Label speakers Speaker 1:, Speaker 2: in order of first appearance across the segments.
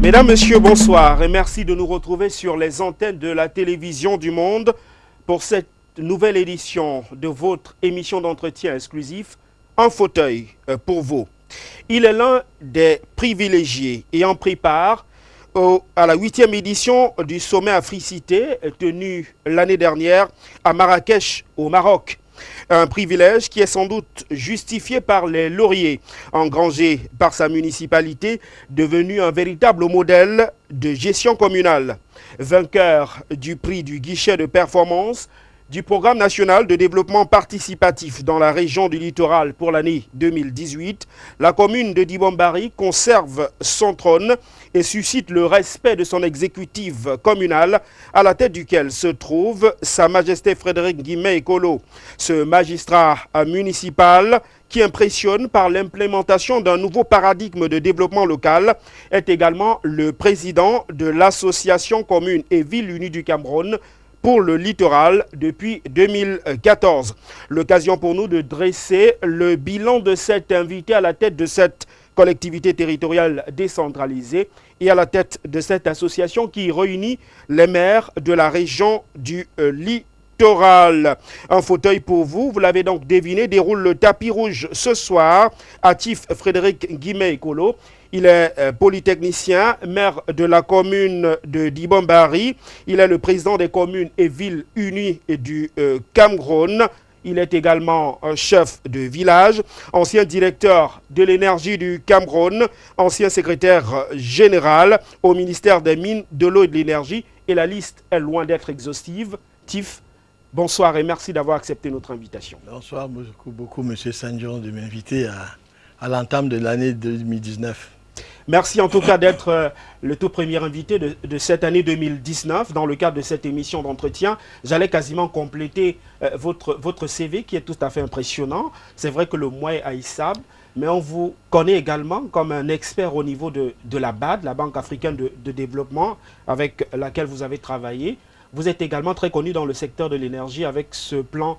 Speaker 1: Mesdames, Messieurs, bonsoir et merci de nous retrouver sur les antennes de la télévision du monde pour cette nouvelle édition de votre émission d'entretien exclusif, Un fauteuil pour vous. Il est l'un des privilégiés ayant pris part à la 8e édition du sommet Africité tenu l'année dernière à Marrakech au Maroc. Un privilège qui est sans doute justifié par les lauriers engrangés par sa municipalité, devenue un véritable modèle de gestion communale. Vainqueur du prix du guichet de performance du Programme national de développement participatif dans la région du littoral pour l'année 2018, la commune de Dibon-Barry conserve son trône et suscite le respect de son exécutif communal à la tête duquel se trouve Sa Majesté Frédéric Guimé Ekolo. Ce magistrat municipal qui impressionne par l'implémentation d'un nouveau paradigme de développement local est également le président de l'association Communes et Villes Unies du Cameroun pour le littoral depuis 2014. L'occasion pour nous de dresser le bilan de cet invité à la tête de cette collectivité territoriale décentralisée et à la tête de cette association qui réunit les maires de la région du littoral. Un fauteuil pour vous, vous l'avez donc deviné, déroule le tapis rouge ce soir. Atif Frédéric Guimé Ekolo. Il est polytechnicien, maire de la commune de Dibon-Barry. Il est le président des communes et villes unies du Cameroun. Il est également un chef de village, ancien directeur de l'énergie du Cameroun, ancien secrétaire général au ministère des Mines, de l'eau et de l'énergie. Et la liste est loin d'être exhaustive. Tif, bonsoir et merci d'avoir accepté notre invitation.
Speaker 2: Bonsoir beaucoup, M. Sanjon, de m'inviter à l'entame de l'année 2019.
Speaker 1: Merci en tout cas d'être le tout premier invité de cette année 2019 dans le cadre de cette émission d'entretien. J'allais quasiment compléter votre CV qui est tout à fait impressionnant. C'est vrai que le mois est haïssable, mais on vous connaît également comme un expert au niveau de la BAD, la Banque africaine de développement, avec laquelle vous avez travaillé. Vous êtes également très connu dans le secteur de l'énergie avec ce plan.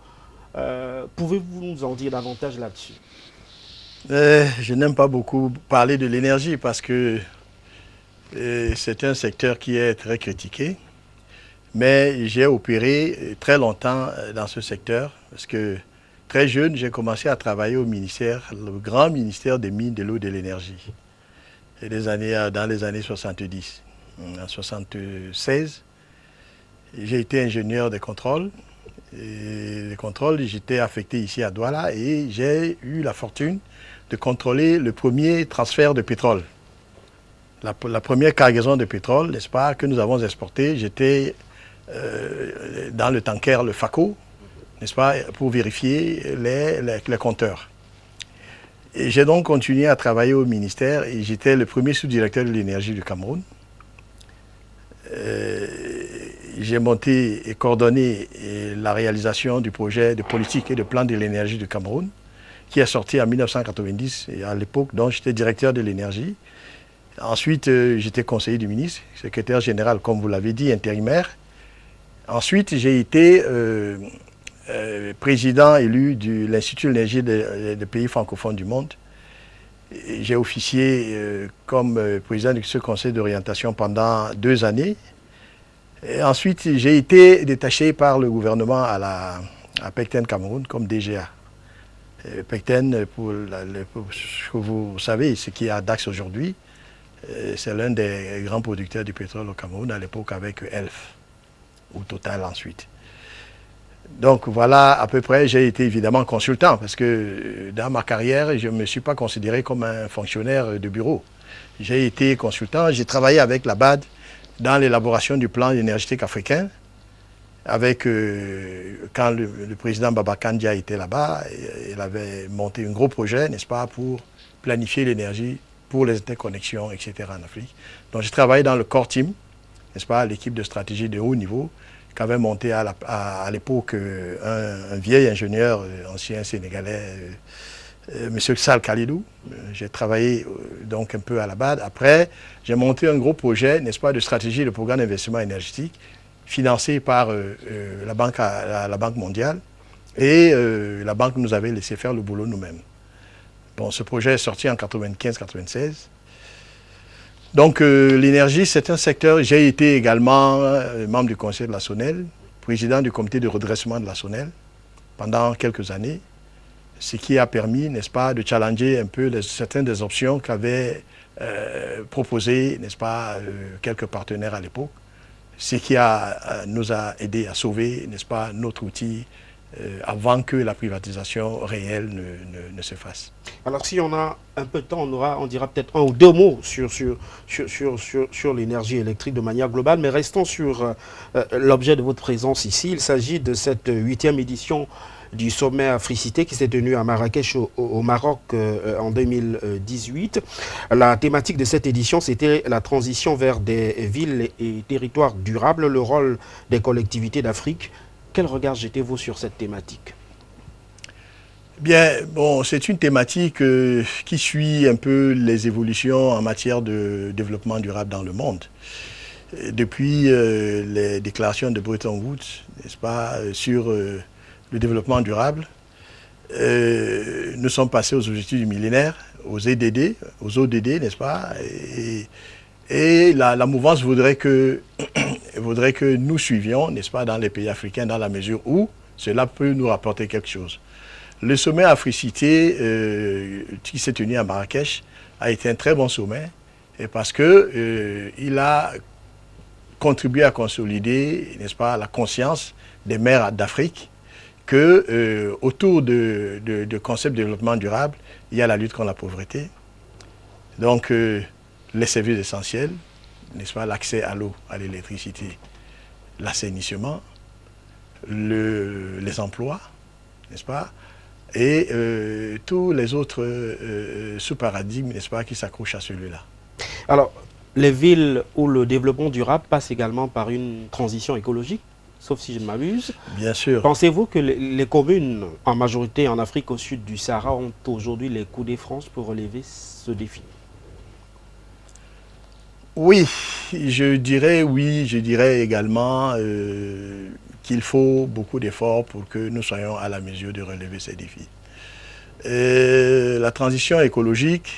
Speaker 1: Pouvez-vous nous en dire davantage là-dessus ?
Speaker 2: Je n'aime pas beaucoup parler de l'énergie parce que c'est un secteur qui est très critiqué. Mais j'ai opéré très longtemps dans ce secteur parce que très jeune, j'ai commencé à travailler au ministère, le grand ministère des Mines, de l'eau et de l'énergie. Dans les années 70. En 76, j'ai été ingénieur de contrôle. Et les contrôles, j'étais affecté ici à Douala et j'ai eu la fortune de contrôler le premier transfert de pétrole. La première cargaison de pétrole, n'est-ce pas, que nous avons exportée, j'étais dans le tanker, le FACO, n'est-ce pas, pour vérifier les compteurs. Et j'ai donc continué à travailler au ministère et j'étais le premier sous-directeur de l'énergie du Cameroun. J'ai monté et coordonné la réalisation du projet de politique et de plan de l'énergie du Cameroun, qui est sorti en 1990, et à l'époque, donc j'étais directeur de l'énergie. Ensuite, j'étais conseiller du ministre, secrétaire général, comme vous l'avez dit, intérimaire. Ensuite, j'ai été président élu de l'Institut de l'énergie des pays francophones du monde. J'ai officié comme président de ce conseil d'orientation pendant 2 années. Et ensuite, j'ai été détaché par le gouvernement à Pecten Cameroun comme DGA. Pecten, pour ce que vous savez, ce qui est à Dax aujourd'hui, c'est l'un des grands producteurs du pétrole au Cameroun, à l'époque avec Elf, ou Total ensuite. Donc voilà, à peu près, j'ai été évidemment consultant, parce que dans ma carrière, je ne me suis pas considéré comme un fonctionnaire de bureau. J'ai été consultant, j'ai travaillé avec la BAD dans l'élaboration du plan énergétique africain, avec, quand le président Babacar Ndia était là-bas, il avait monté un gros projet, n'est-ce pas, pour planifier l'énergie pour les interconnexions, etc. en Afrique. Donc j'ai travaillé dans le core team, n'est-ce pas, l'équipe de stratégie de haut niveau, qu'avait monté à l'époque un vieil ingénieur, ancien sénégalais, M. Sal Khalidou. J'ai travaillé donc un peu à la BAD. Après, j'ai monté un gros projet, n'est-ce pas, de stratégie de programme d'investissement énergétique financé par la Banque mondiale. Et la banque nous avait laissé faire le boulot nous-mêmes. Bon, ce projet est sorti en 95-96. Donc l'énergie, c'est un secteur. J'ai été également membre du conseil de la SONEL, président du comité de redressement de la SONEL pendant quelques années, ce qui a permis, n'est-ce pas, de challenger un peu certaines des options qu'avaient proposées, n'est-ce pas, quelques partenaires à l'époque, ce qui nous a aidé à sauver, n'est-ce pas, notre outil avant que la privatisation réelle ne se fasse.
Speaker 1: Alors si on a un peu de temps, on dira peut-être un ou deux mots sur l'énergie électrique de manière globale, mais restons sur l'objet de votre présence ici. Il s'agit de cette 8e édition du sommet Africité qui s'est tenu à Marrakech au Maroc en 2018. La thématique de cette édition, c'était la transition vers des villes et territoires durables, le rôle des collectivités d'Afrique. Quel regard jetez-vous sur cette thématique?
Speaker 2: Bien, bon, c'est une thématique qui suit un peu les évolutions en matière de développement durable dans le monde. Depuis les déclarations de Bretton Woods, n'est-ce pas, sur le développement durable, nous sommes passés aux objectifs du millénaire, aux EDD, aux ODD, n'est-ce pas, et la mouvance voudrait que nous suivions, n'est-ce pas, dans les pays africains, dans la mesure où cela peut nous rapporter quelque chose. Le sommet Africité qui s'est tenu à Marrakech a été un très bon sommet parce qu'il a contribué à consolider, n'est-ce pas, la conscience des maires d'Afrique que autour de concepts de développement durable, il y a la lutte contre la pauvreté. Donc, les services essentiels, n'est-ce pas, l'accès à l'eau, à l'électricité, l'assainissement, les emplois, n'est-ce pas, et tous les autres sous-paradigmes, n'est-ce pas, qui s'accrochent à celui-là.
Speaker 1: Alors, les villes où le développement durable passe également par une transition écologique, sauf si je ne m'abuse.
Speaker 2: Bien sûr.
Speaker 1: Pensez-vous que les communes, en majorité en Afrique au sud du Sahara, ont aujourd'hui les coups des franches pour relever ce défi?
Speaker 2: Oui, je dirais également qu'il faut beaucoup d'efforts pour que nous soyons à la mesure de relever ces défis. La transition écologique,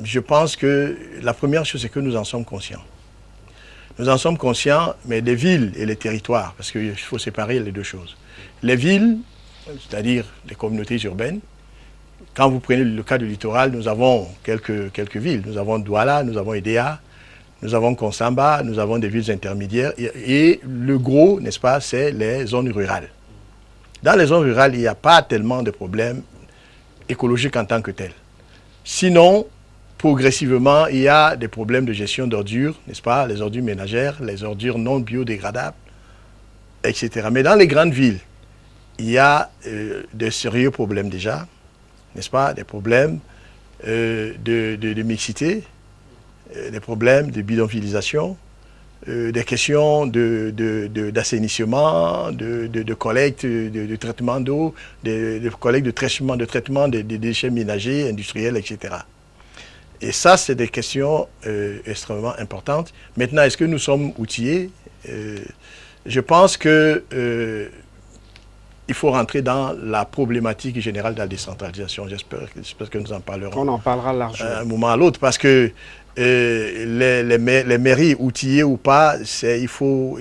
Speaker 2: je pense que la première chose, c'est que nous en sommes conscients. Nous en sommes conscients, mais les villes et les territoires, parce qu'il faut séparer les deux choses. Les villes, c'est-à-dire les communautés urbaines, quand vous prenez le cas du littoral, nous avons quelques villes. Nous avons Douala, nous avons Edea, nous avons Konsamba, nous avons des villes intermédiaires. Et le gros, n'est-ce pas, c'est les zones rurales. Dans les zones rurales, il n'y a pas tellement de problèmes écologiques en tant que tels. Sinon, progressivement, il y a des problèmes de gestion d'ordures, n'est-ce pas, les ordures ménagères, les ordures non biodégradables, etc. Mais dans les grandes villes, il y a de sérieux problèmes déjà, n'est-ce pas, des problèmes de mixité, des problèmes de bidonvillisation, des questions d'assainissement, de collecte, de traitement d'eau, de collecte de traitement des déchets ménagers, industriels, etc. Et ça, c'est des questions extrêmement importantes. Maintenant, est-ce que nous sommes outillés? Je pense que il faut rentrer dans la problématique générale de la décentralisation. J'espère que nous en parlerons.
Speaker 1: On en parlera largement.
Speaker 2: Un moment à l'autre, parce que les mairies, outillées ou pas, il faut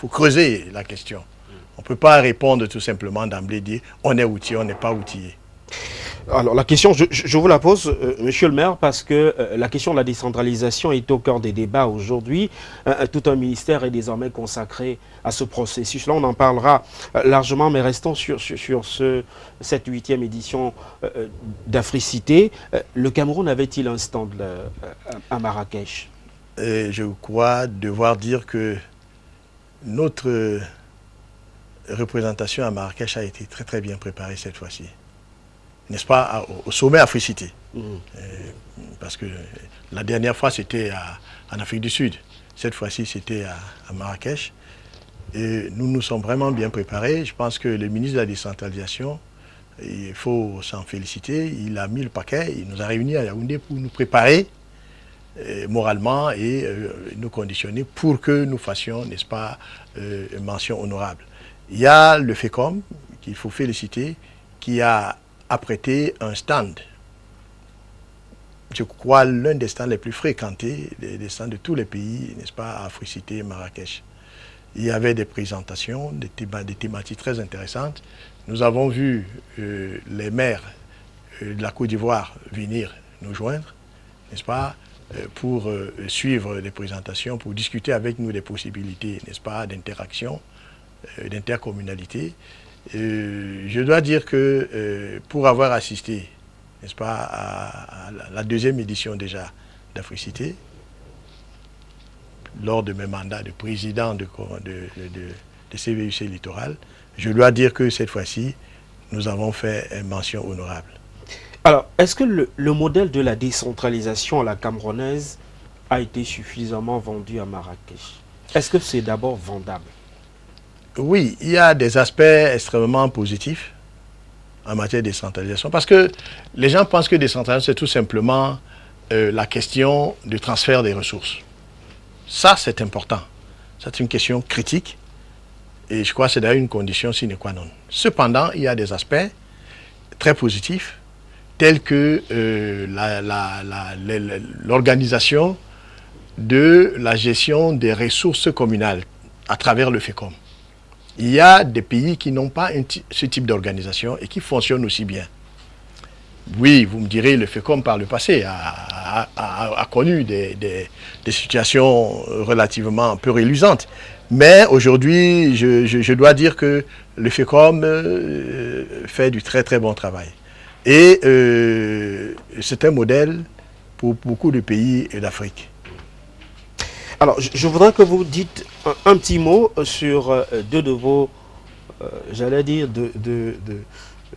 Speaker 2: creuser la question. On ne peut pas répondre tout simplement d'emblée, dire on est outillé, on n'est pas outillé.
Speaker 1: Alors la question, je vous la pose, monsieur le maire, parce que la question de la décentralisation est au cœur des débats aujourd'hui. Tout un ministère est désormais consacré à ce processus-là. On en parlera largement, mais restons sur cette 8e édition d'Africité. Le Cameroun avait-il un stand à Marrakech?
Speaker 2: Je crois devoir dire que notre représentation à Marrakech a été très très bien préparée cette fois-ci. N'est-ce pas, au sommet Africité. Parce que la dernière fois, c'était en Afrique du Sud. Cette fois-ci, c'était à Marrakech. Et nous nous sommes vraiment bien préparés. Je pense que le ministre de la décentralisation Il faut s'en féliciter. Il a mis le paquet, il nous a réunis à Yaoundé pour nous préparer moralement et nous conditionner pour que nous fassions, n'est-ce pas, une mention honorable. Il y a le FECOM, qu'il faut féliciter, qui a apprêté un stand. Je crois l'un des stands les plus fréquentés, des stands de tous les pays, n'est-ce pas, Africité, Marrakech. Il y avait des présentations, des thématiques très intéressantes. Nous avons vu les maires de la Côte d'Ivoire venir nous joindre, n'est-ce pas, pour suivre les présentations, pour discuter avec nous des possibilités, n'est-ce pas, d'interaction, d'intercommunalité. Je dois dire que pour avoir assisté, n'est-ce pas, à la deuxième édition déjà d'Africité, lors de mes mandats de président de CVUC Littoral, je dois dire que cette fois-ci, nous avons fait une mention honorable.
Speaker 1: Alors, est-ce que le modèle de la décentralisation à la camerounaise a été suffisamment vendu à Marrakech? Est-ce que c'est d'abord vendable?
Speaker 2: Oui, il y a des aspects extrêmement positifs en matière de décentralisation, parce que les gens pensent que décentralisation, c'est tout simplement la question du transfert des ressources. Ça, c'est important. C'est une question critique. Et je crois que c'est d'ailleurs une condition sine qua non. Cependant, il y a des aspects très positifs, tels que l'organisation de la gestion des ressources communales à travers le FECOM. Il y a des pays qui n'ont pas ce type d'organisation et qui fonctionnent aussi bien. Oui, vous me direz, le FECOM par le passé a connu des situations relativement peu reluisantes. Mais aujourd'hui, je dois dire que le FECOM fait du très très bon travail. Et c'est un modèle pour beaucoup de pays d'Afrique.
Speaker 1: Alors, je voudrais que vous dites un petit mot sur deux de vos, j'allais dire, de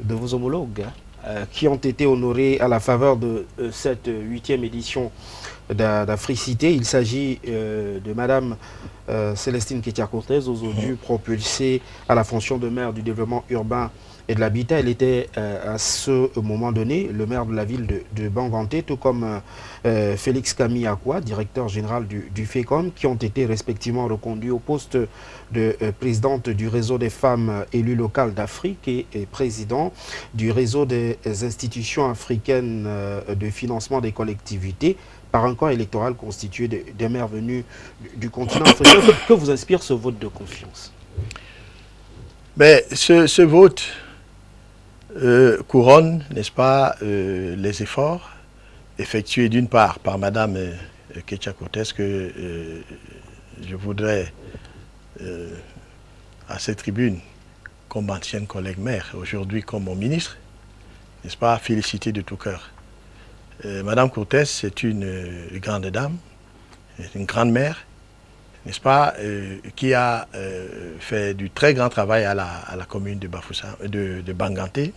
Speaker 1: vos homologues, hein, qui ont été honorés à la faveur de cette 8e édition d'Africité. Il s'agit de Madame Célestine Kétia-Cortez, aujourd'hui propulsée à la fonction de maire du développement urbain et de l'habitat. Elle était à ce moment donné le maire de la ville de Banganté, tout comme Félix Camille Akwa, directeur général du FECOM, qui ont été respectivement reconduits au poste de présidente du réseau des femmes élues locales d'Afrique et président du réseau des institutions africaines de financement des collectivités, par un corps électoral constitué des maires venus du continent africain. Que vous inspire ce vote de confiance?
Speaker 2: Mais ce vote couronne, n'est-ce pas, les efforts effectués d'une part par Madame Kétia-Cortez, que je voudrais à cette tribune, comme ancienne collègue maire, aujourd'hui comme mon ministre, n'est-ce pas, féliciter de tout cœur. Madame Cortez, c'est une grande dame, une grande mère, n'est-ce pas, qui a fait du très grand travail à la commune de Bafoussam, de Banganté,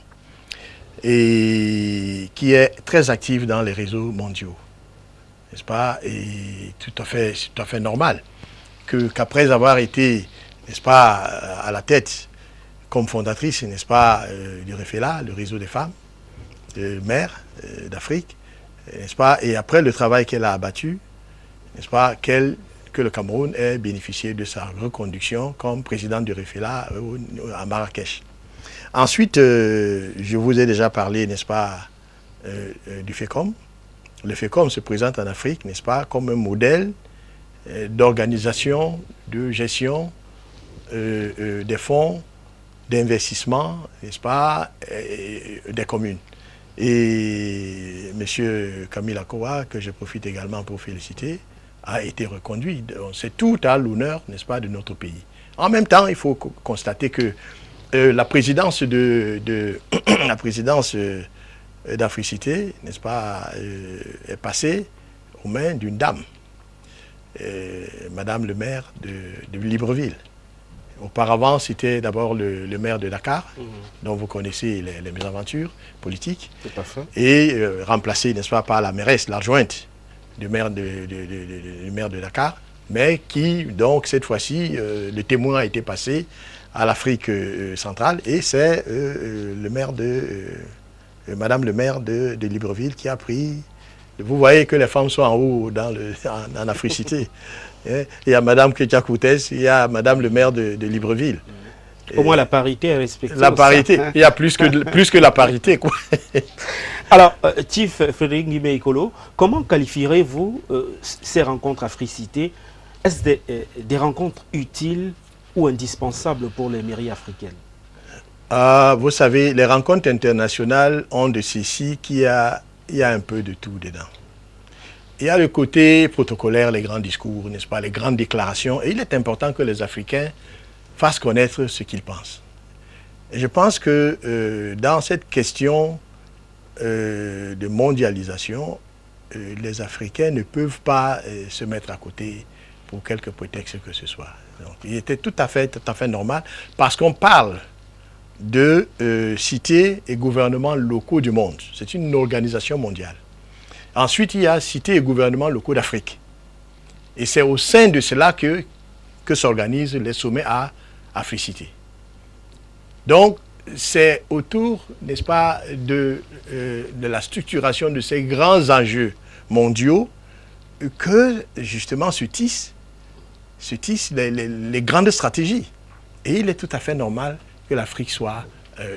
Speaker 2: et qui est très active dans les réseaux mondiaux, n'est-ce pas, et c'est tout à fait normal qu'après avoir été, n'est-ce pas, à la tête comme fondatrice, n'est-ce pas, du REFELA, le réseau des femmes, mères d'Afrique, n'est-ce pas, et après le travail qu'elle a abattu, n'est-ce pas, que le Cameroun ait bénéficié de sa reconduction comme président du REFELA à Marrakech. Ensuite, je vous ai déjà parlé, n'est-ce pas, du FECOM. Le FECOM se présente en Afrique, n'est-ce pas, comme un modèle d'organisation, de gestion des fonds d'investissement, n'est-ce pas, des communes. Et M. Camille Akwa, que je profite également pour féliciter, a été reconduit. C'est tout à l'honneur, n'est-ce pas, de notre pays. En même temps, il faut constater que la présidence la présidence d'Africité, n'est-ce pas, est passée aux mains d'une dame, Madame le maire de Libreville. Auparavant, c'était d'abord le maire de Dakar, dont vous connaissez les mésaventures politiques, et remplacé, n'est-ce pas, par la mairesse, l'adjointe du maire de Dakar, mais qui, donc, cette fois-ci, le témoin a été passé à l'Afrique centrale, et c'est Madame le maire de Libreville qui a pris. Vous voyez que les femmes sont en haut en africité. Il y a Madame Ketia Koutès, il y a Madame le maire de Libreville.
Speaker 1: Au moins la parité est respectée.
Speaker 2: La parité, il y a plus que la parité, quoi.
Speaker 1: Alors, Tif Frédéric Nguimé-Ekolo, comment qualifierez-vous ces rencontres Africité? Est-ce des rencontres utiles ou indispensables pour les mairies africaines?
Speaker 2: Vous savez, les rencontres internationales ont de ceci qu'il y a un peu de tout dedans. Il y a le côté protocolaire, les grands discours, n'est-ce pas, les grandes déclarations. Et il est important que les Africains fassent connaître ce qu'ils pensent. Et je pense que dans cette question de mondialisation, les Africains ne peuvent pas se mettre à côté pour quelque prétexte que ce soit. Donc, il était tout à fait normal, parce qu'on parle de cités et gouvernements locaux du monde. C'est une organisation mondiale. Ensuite, il y a cités et gouvernements locaux d'Afrique. Et c'est au sein de cela que s'organisent les sommets à Africité. Donc, c'est autour, n'est-ce pas, de la structuration de ces grands enjeux mondiaux que, justement, se tissent les grandes stratégies. Et il est tout à fait normal que l'Afrique soit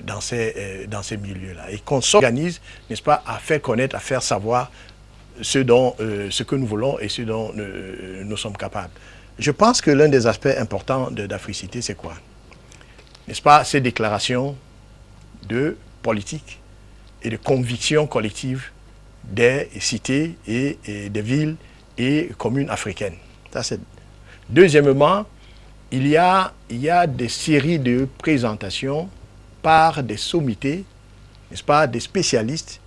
Speaker 2: dans ces milieux-là. Et qu'on s'organise, n'est-ce pas, à faire connaître, à faire savoir ce que nous voulons et ce dont nous sommes capables. Je pense que l'un des aspects importants d'Africité, c'est quoi? N'est-ce pas, ces déclarations de politique et de conviction collective des cités et des villes et communes africaines. Ça, c'est... Deuxièmement, il y a des séries de présentations par des sommités, n'est-ce pas, des spécialistes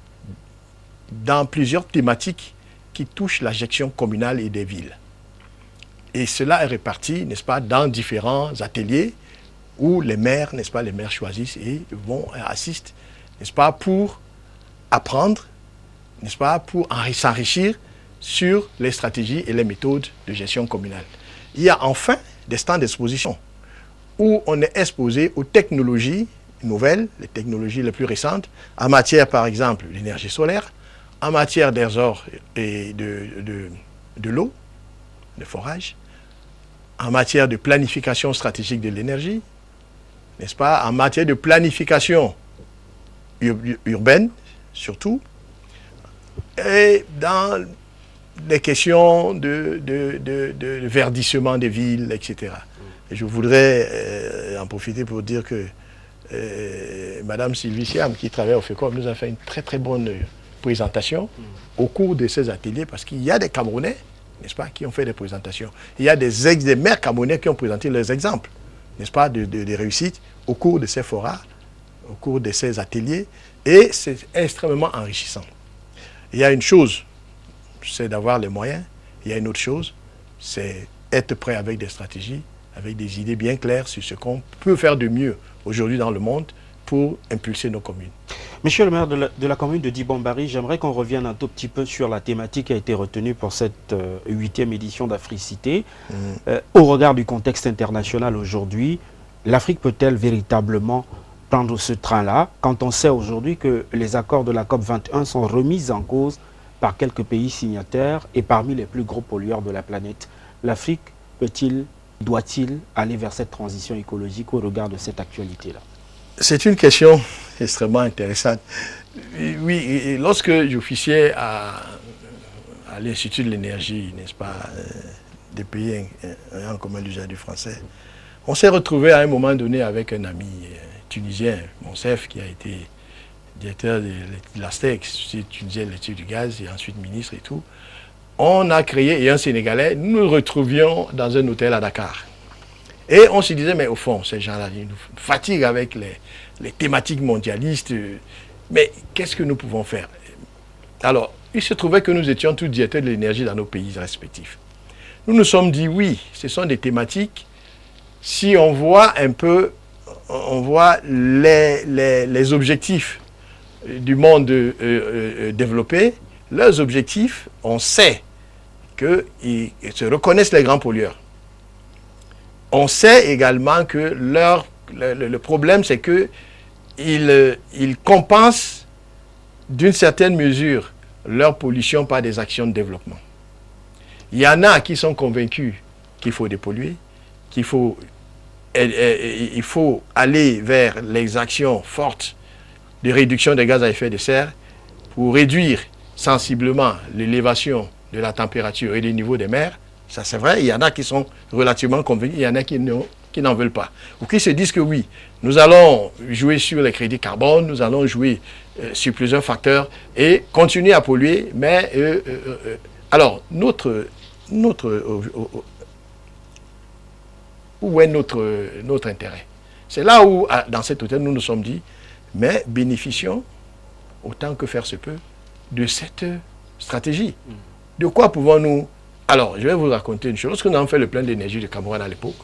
Speaker 2: dans plusieurs thématiques qui touchent la gestion communale et des villes. Et cela est réparti, n'est-ce pas, dans différents ateliers où les maires, n'est-ce pas, les maires choisissent et assistent, n'est-ce pas, pour apprendre, n'est-ce pas, pour s'enrichir sur les stratégies et les méthodes de gestion communale. Il y a enfin des stands d'exposition où on est exposé aux technologies nouvelles, les technologies les plus récentes, en matière, par exemple, d'énergie solaire, en matière d'azote et de l'eau, de forage, en matière de planification stratégique de l'énergie, n'est-ce pas, en matière de planification urbaine, surtout, et dans les questions de verdissement des villes, etc. Et je voudrais en profiter pour dire que Madame Sylvie Siam, qui travaille au FECOM, nous a fait une très très bonne présentation au cours de ces ateliers, parce qu'il y a des Camerounais, n'est-ce pas, qui ont fait des présentations. Il y a des maires camerounais qui ont présenté leurs exemples, n'est-ce pas, de réussite au cours de ces forats, au cours de ces ateliers, et c'est extrêmement enrichissant. Il y a une chose, c'est d'avoir les moyens. Il y a une autre chose, c'est être prêt avec des stratégies, avec des idées bien claires sur ce qu'on peut faire de mieux aujourd'hui dans le monde pour impulser nos communes.
Speaker 1: Monsieur le maire de la commune de Dibambari, j'aimerais qu'on revienne un tout petit peu sur la thématique qui a été retenue pour cette 8e édition d'Africité. Au regard du contexte international aujourd'hui, l'Afrique peut-elle véritablement prendre ce train-là, quand on sait aujourd'hui que les accords de la COP21 sont remis en cause par quelques pays signataires et parmi les plus gros pollueurs de la planète? L'Afrique doit-il aller vers cette transition écologique au regard de cette actualité-là?
Speaker 2: C'est une question extrêmement intéressante. Oui, et lorsque j'officiais à l'Institut de l'énergie, n'est-ce pas, des pays en commun l'usage du français, on s'est retrouvé à un moment donné avec un ami tunisien, Monsef, qui a été directeur de l'ASTEC, tunisien de l'étude du gaz, et ensuite ministre et tout. On a créé, et un Sénégalais, nous nous retrouvions dans un hôtel à Dakar. Et on se disait, mais au fond, ces gens-là, ils nous fatiguent avec les thématiques mondialistes. Mais qu'est-ce que nous pouvons faire? Alors, il se trouvait que nous étions tous directeurs de l'énergie dans nos pays respectifs. Nous nous sommes dit, oui, ce sont des thématiques. Si on voit un peu, on voit les objectifs du monde développé, leurs objectifs, on sait qu'ils se reconnaissent les grands pollueurs. On sait également que leurs le problème, c'est que ils compensent d'une certaine mesure leur pollution par des actions de développement. Il y en a qui sont convaincus qu'il faut dépolluer, qu'il faut, il faut aller vers les actions fortes de réduction des gaz à effet de serre pour réduire sensiblement l'élévation de la température et des niveaux des mers. Ça, c'est vrai, il y en a qui sont relativement convaincus, il y en a qui n'en veulent pas. Ou qui se disent que oui, nous allons jouer sur les crédits carbone, nous allons jouer sur plusieurs facteurs et continuer à polluer, mais... alors, où est notre intérêt? C'est là où, dans cet hôtel, nous nous sommes dit, mais bénéficions, autant que faire se peut, de cette stratégie. De quoi pouvons-nous... Alors, je vais vous raconter une chose. Lorsque nous avons fait le plein d'énergie de Cameroun à l'époque,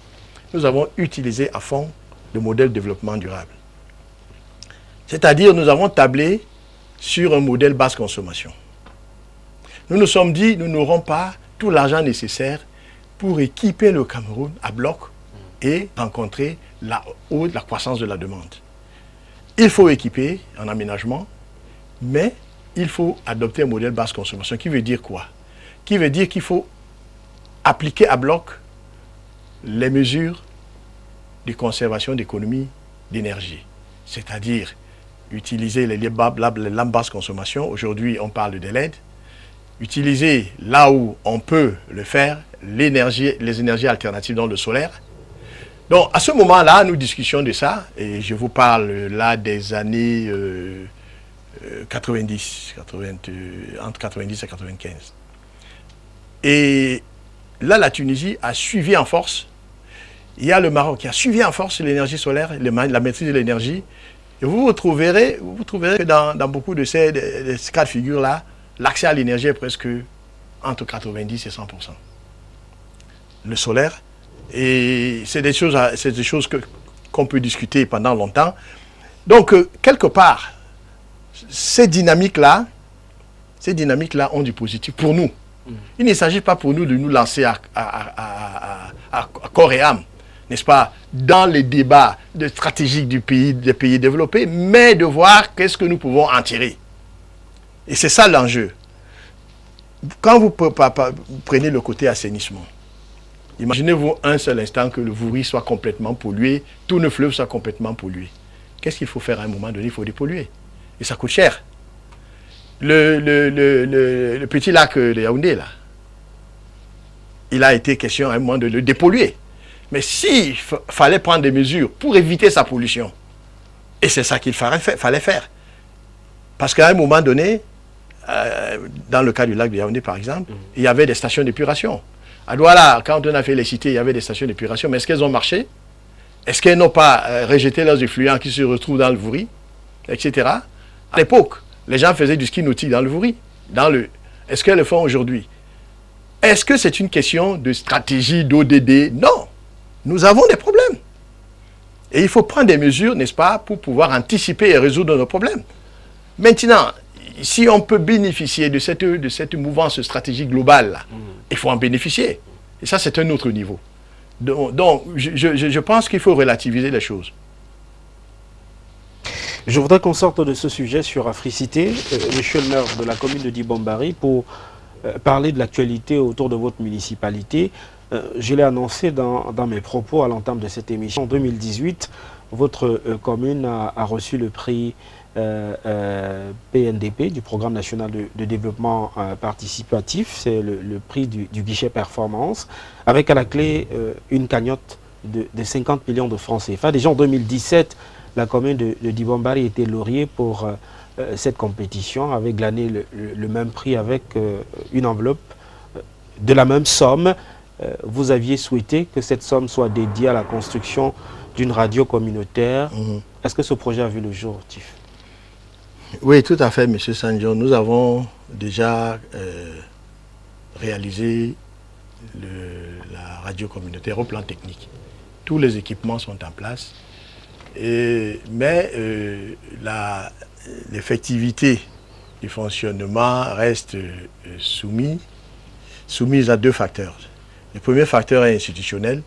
Speaker 2: nous avons utilisé à fond le modèle de développement durable. C'est-à-dire, nous avons tablé sur un modèle basse consommation. Nous nous sommes dit, nous n'aurons pas tout l'argent nécessaire pour équiper le Cameroun à bloc et rencontrer la croissance de la demande. Il faut équiper en aménagement, mais il faut adopter un modèle basse consommation. Qui veut dire quoi? Qui veut dire qu'il faut appliquer à bloc les mesures de conservation d'économie d'énergie. C'est-à-dire utiliser les lampes basse consommation. Aujourd'hui, on parle de LED. Utiliser là où on peut le faire, les énergies alternatives dans le solaire. Donc, à ce moment-là, nous discutions de ça, et je vous parle là des années 90, entre 90 et 95. Et là, la Tunisie a suivi en force. Il y a le Maroc qui a suivi en force l'énergie solaire, la maîtrise de l'énergie. Et vous trouverez que dans beaucoup de ces cas de figure-là, l'accès à l'énergie est presque entre 90 et 100%. Le solaire, et c'est des choses qu'on peut discuter pendant longtemps. Donc, quelque part, ces dynamiques-là ont du positif pour nous. Il ne s'agit pas pour nous de nous lancer à corps et âme, n'est-ce pas, dans les débats stratégiques des pays développés, mais de voir qu'est-ce que nous pouvons en tirer. Et c'est ça l'enjeu. Quand vous prenez le côté assainissement, imaginez-vous un seul instant que le Vouri soit complètement pollué, tout le fleuve soit complètement pollué. Qu'est-ce qu'il faut faire à un moment donné? Il faut dépolluer. Et ça coûte cher. Le petit lac de Yaoundé, là, il a été question à un moment de le dépolluer. Mais s'il fallait prendre des mesures pour éviter sa pollution, et c'est ça qu'il fallait faire. Parce qu'à un moment donné, dans le cas du lac de Yaoundé, par exemple, il y avait des stations d'épuration. À Douala, quand on a fait les cités, il y avait des stations d'épuration, mais est-ce qu'elles ont marché? Est-ce qu'elles n'ont pas rejeté leurs effluents qui se retrouvent dans le Vouri, etc. À l'époque, les gens faisaient du ski nautique dans le Vouri. Est-ce qu'elles le font aujourd'hui? Est-ce que c'est une question de stratégie d'ODD? Non. Nous avons des problèmes. Et il faut prendre des mesures, n'est-ce pas, pour pouvoir anticiper et résoudre nos problèmes. Maintenant, si on peut bénéficier de cette mouvance stratégique globale, là, il faut en bénéficier. Et ça, c'est un autre niveau. Donc je pense qu'il faut relativiser les choses.
Speaker 1: Je voudrais qu'on sorte de ce sujet sur Africité, monsieur le maire de la commune de Dibombari, pour parler de l'actualité autour de votre municipalité. Je l'ai annoncé dans mes propos à l'entame de cette émission. En 2018, votre commune a reçu le prix PNDP du Programme national de développement participatif. C'est le prix du guichet performance, avec à la clé une cagnotte de 50 millions de francs CFA. Déjà en 2017, la commune de Dibombari était lauréée pour cette compétition, avec glané le même prix avec une enveloppe de la même somme. Vous aviez souhaité que cette somme soit dédiée à la construction d'une radio communautaire. Est-ce que ce projet a vu le jour, Tif?
Speaker 2: Oui, tout à fait, M. Sanjon. Nous avons déjà réalisé la radio communautaire au plan technique. Tous les équipements sont en place. Mais l'effectivité du fonctionnement reste soumise à deux facteurs. Le premier facteur est institutionnel.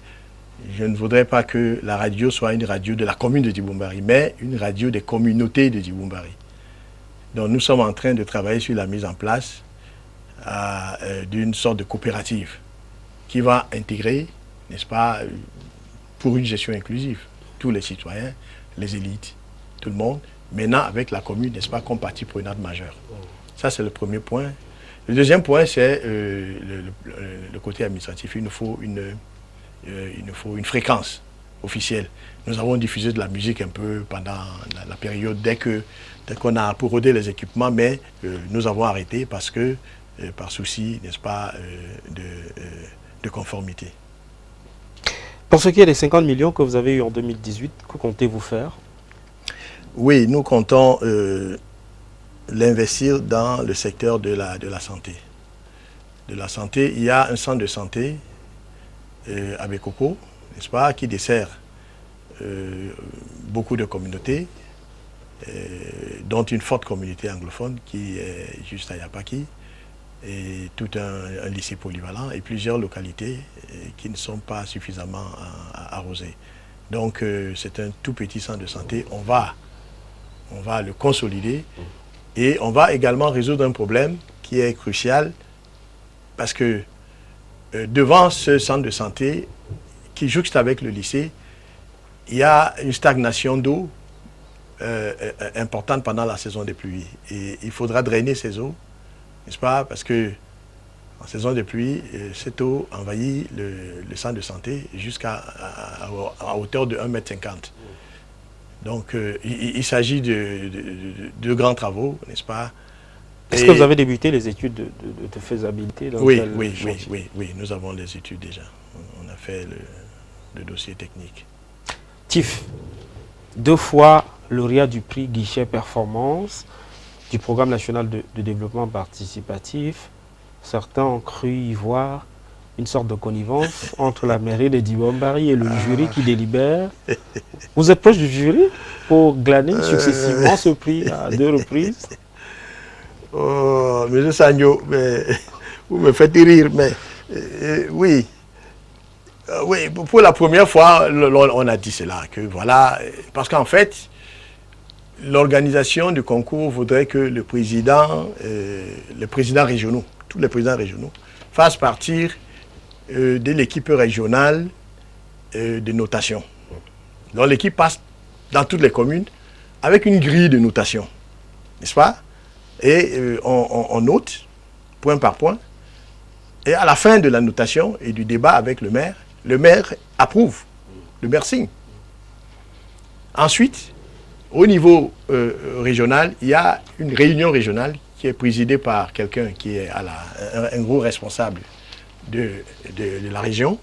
Speaker 2: Je ne voudrais pas que la radio soit une radio de la commune de Diboumbary, mais une radio des communautés de Diboumbary. Donc nous sommes en train de travailler sur la mise en place d'une sorte de coopérative qui va intégrer, n'est-ce pas, pour une gestion inclusive, tous les citoyens, les élites, tout le monde, maintenant avec la commune, n'est-ce pas, comme partie prenante majeure. Ça, c'est le premier point. Le deuxième point, c'est le côté administratif. Il nous faut une fréquence officielle. Nous avons diffusé de la musique un peu pendant la période, dès qu'on a pour roder les équipements, mais nous avons arrêté parce que, par souci, n'est-ce pas, de conformité.
Speaker 1: Pour ce qui est des 50 millions que vous avez eu en 2018, que comptez-vous faire?
Speaker 2: Oui, nous comptons l'investir dans le secteur de la santé. De la santé, il y a un centre de santé à Bekoko, n'est-ce pas, qui dessert beaucoup de communautés, dont une forte communauté anglophone qui est juste à Yapaki, et tout un lycée polyvalent et plusieurs localités qui ne sont pas suffisamment arrosées. Donc c'est un tout petit centre de santé. On va le consolider et on va également résoudre un problème qui est crucial parce que devant ce centre de santé qui jouxte avec le lycée, il y a une stagnation d'eau importante pendant la saison des pluies. Et il faudra drainer ces eaux, n'est-ce pas? Parce que en saison de pluie, cette eau envahit le centre de santé jusqu'à hauteur de 1,50 m. Donc il s'agit de grands travaux, n'est-ce pas?
Speaker 1: Est-ce que vous avez débuté les études de faisabilité dans
Speaker 2: oui, nous avons les études déjà. On a fait le dossier technique.
Speaker 1: TIF, 2 fois lauréat du prix Guichet Performance du Programme national de développement participatif. Certains ont cru y voir une sorte de connivence entre la mairie de Diboumbary et le jury qui délibère. Vous êtes proche du jury pour glaner successivement ce prix à 2 reprises?
Speaker 2: Oh, M. Sagno, vous me faites rire, mais oui. Oui, pour la première fois, on a dit cela, que voilà, parce qu'en fait, l'organisation du concours voudrait que les présidents régionaux, tous les présidents régionaux, fassent partir de l'équipe régionale de notation. Donc l'équipe passe dans toutes les communes avec une grille de notation, n'est-ce pas? Et on note, point par point, et à la fin de la notation et du débat avec le maire approuve, le maire signe. Ensuite, au niveau régional, il y a une réunion régionale qui est présidée par quelqu'un qui est un gros responsable de la région,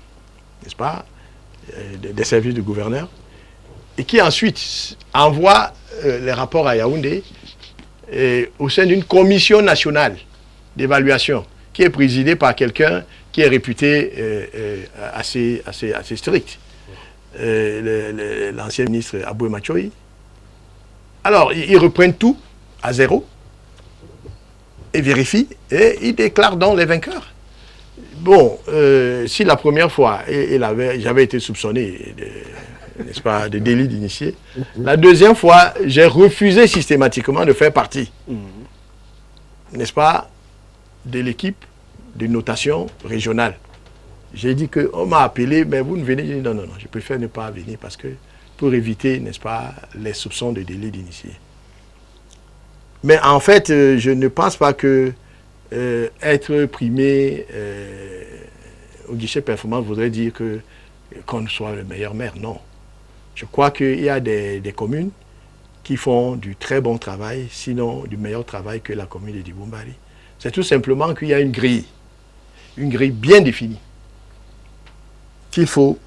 Speaker 2: n'est-ce pas, des services du gouverneur, et qui ensuite envoie les rapports à Yaoundé au sein d'une commission nationale d'évaluation qui est présidée par quelqu'un qui est réputé assez strict, l'ancien ministre Aboué Machoui. Alors, ils reprennent tout à zéro et vérifient et ils déclarent donc les vainqueurs. Bon, si la première fois, j'avais été soupçonné n'est-ce pas, de délit d'initié, la deuxième fois, j'ai refusé systématiquement de faire partie, n'est-ce pas, de l'équipe de notation régionale. J'ai dit qu'on m'a appelé, mais vous ne venez. J'ai dit non, je préfère ne pas venir parce que pour éviter, n'est-ce pas, les soupçons de délit d'initié. Mais en fait, je ne pense pas que être primé au guichet performance voudrait dire qu'on soit le meilleur maire. Non. Je crois qu'il y a des communes qui font du très bon travail, sinon du meilleur travail que la commune de Diboumbary. C'est tout simplement qu'il y a une grille bien définie qu'il faut.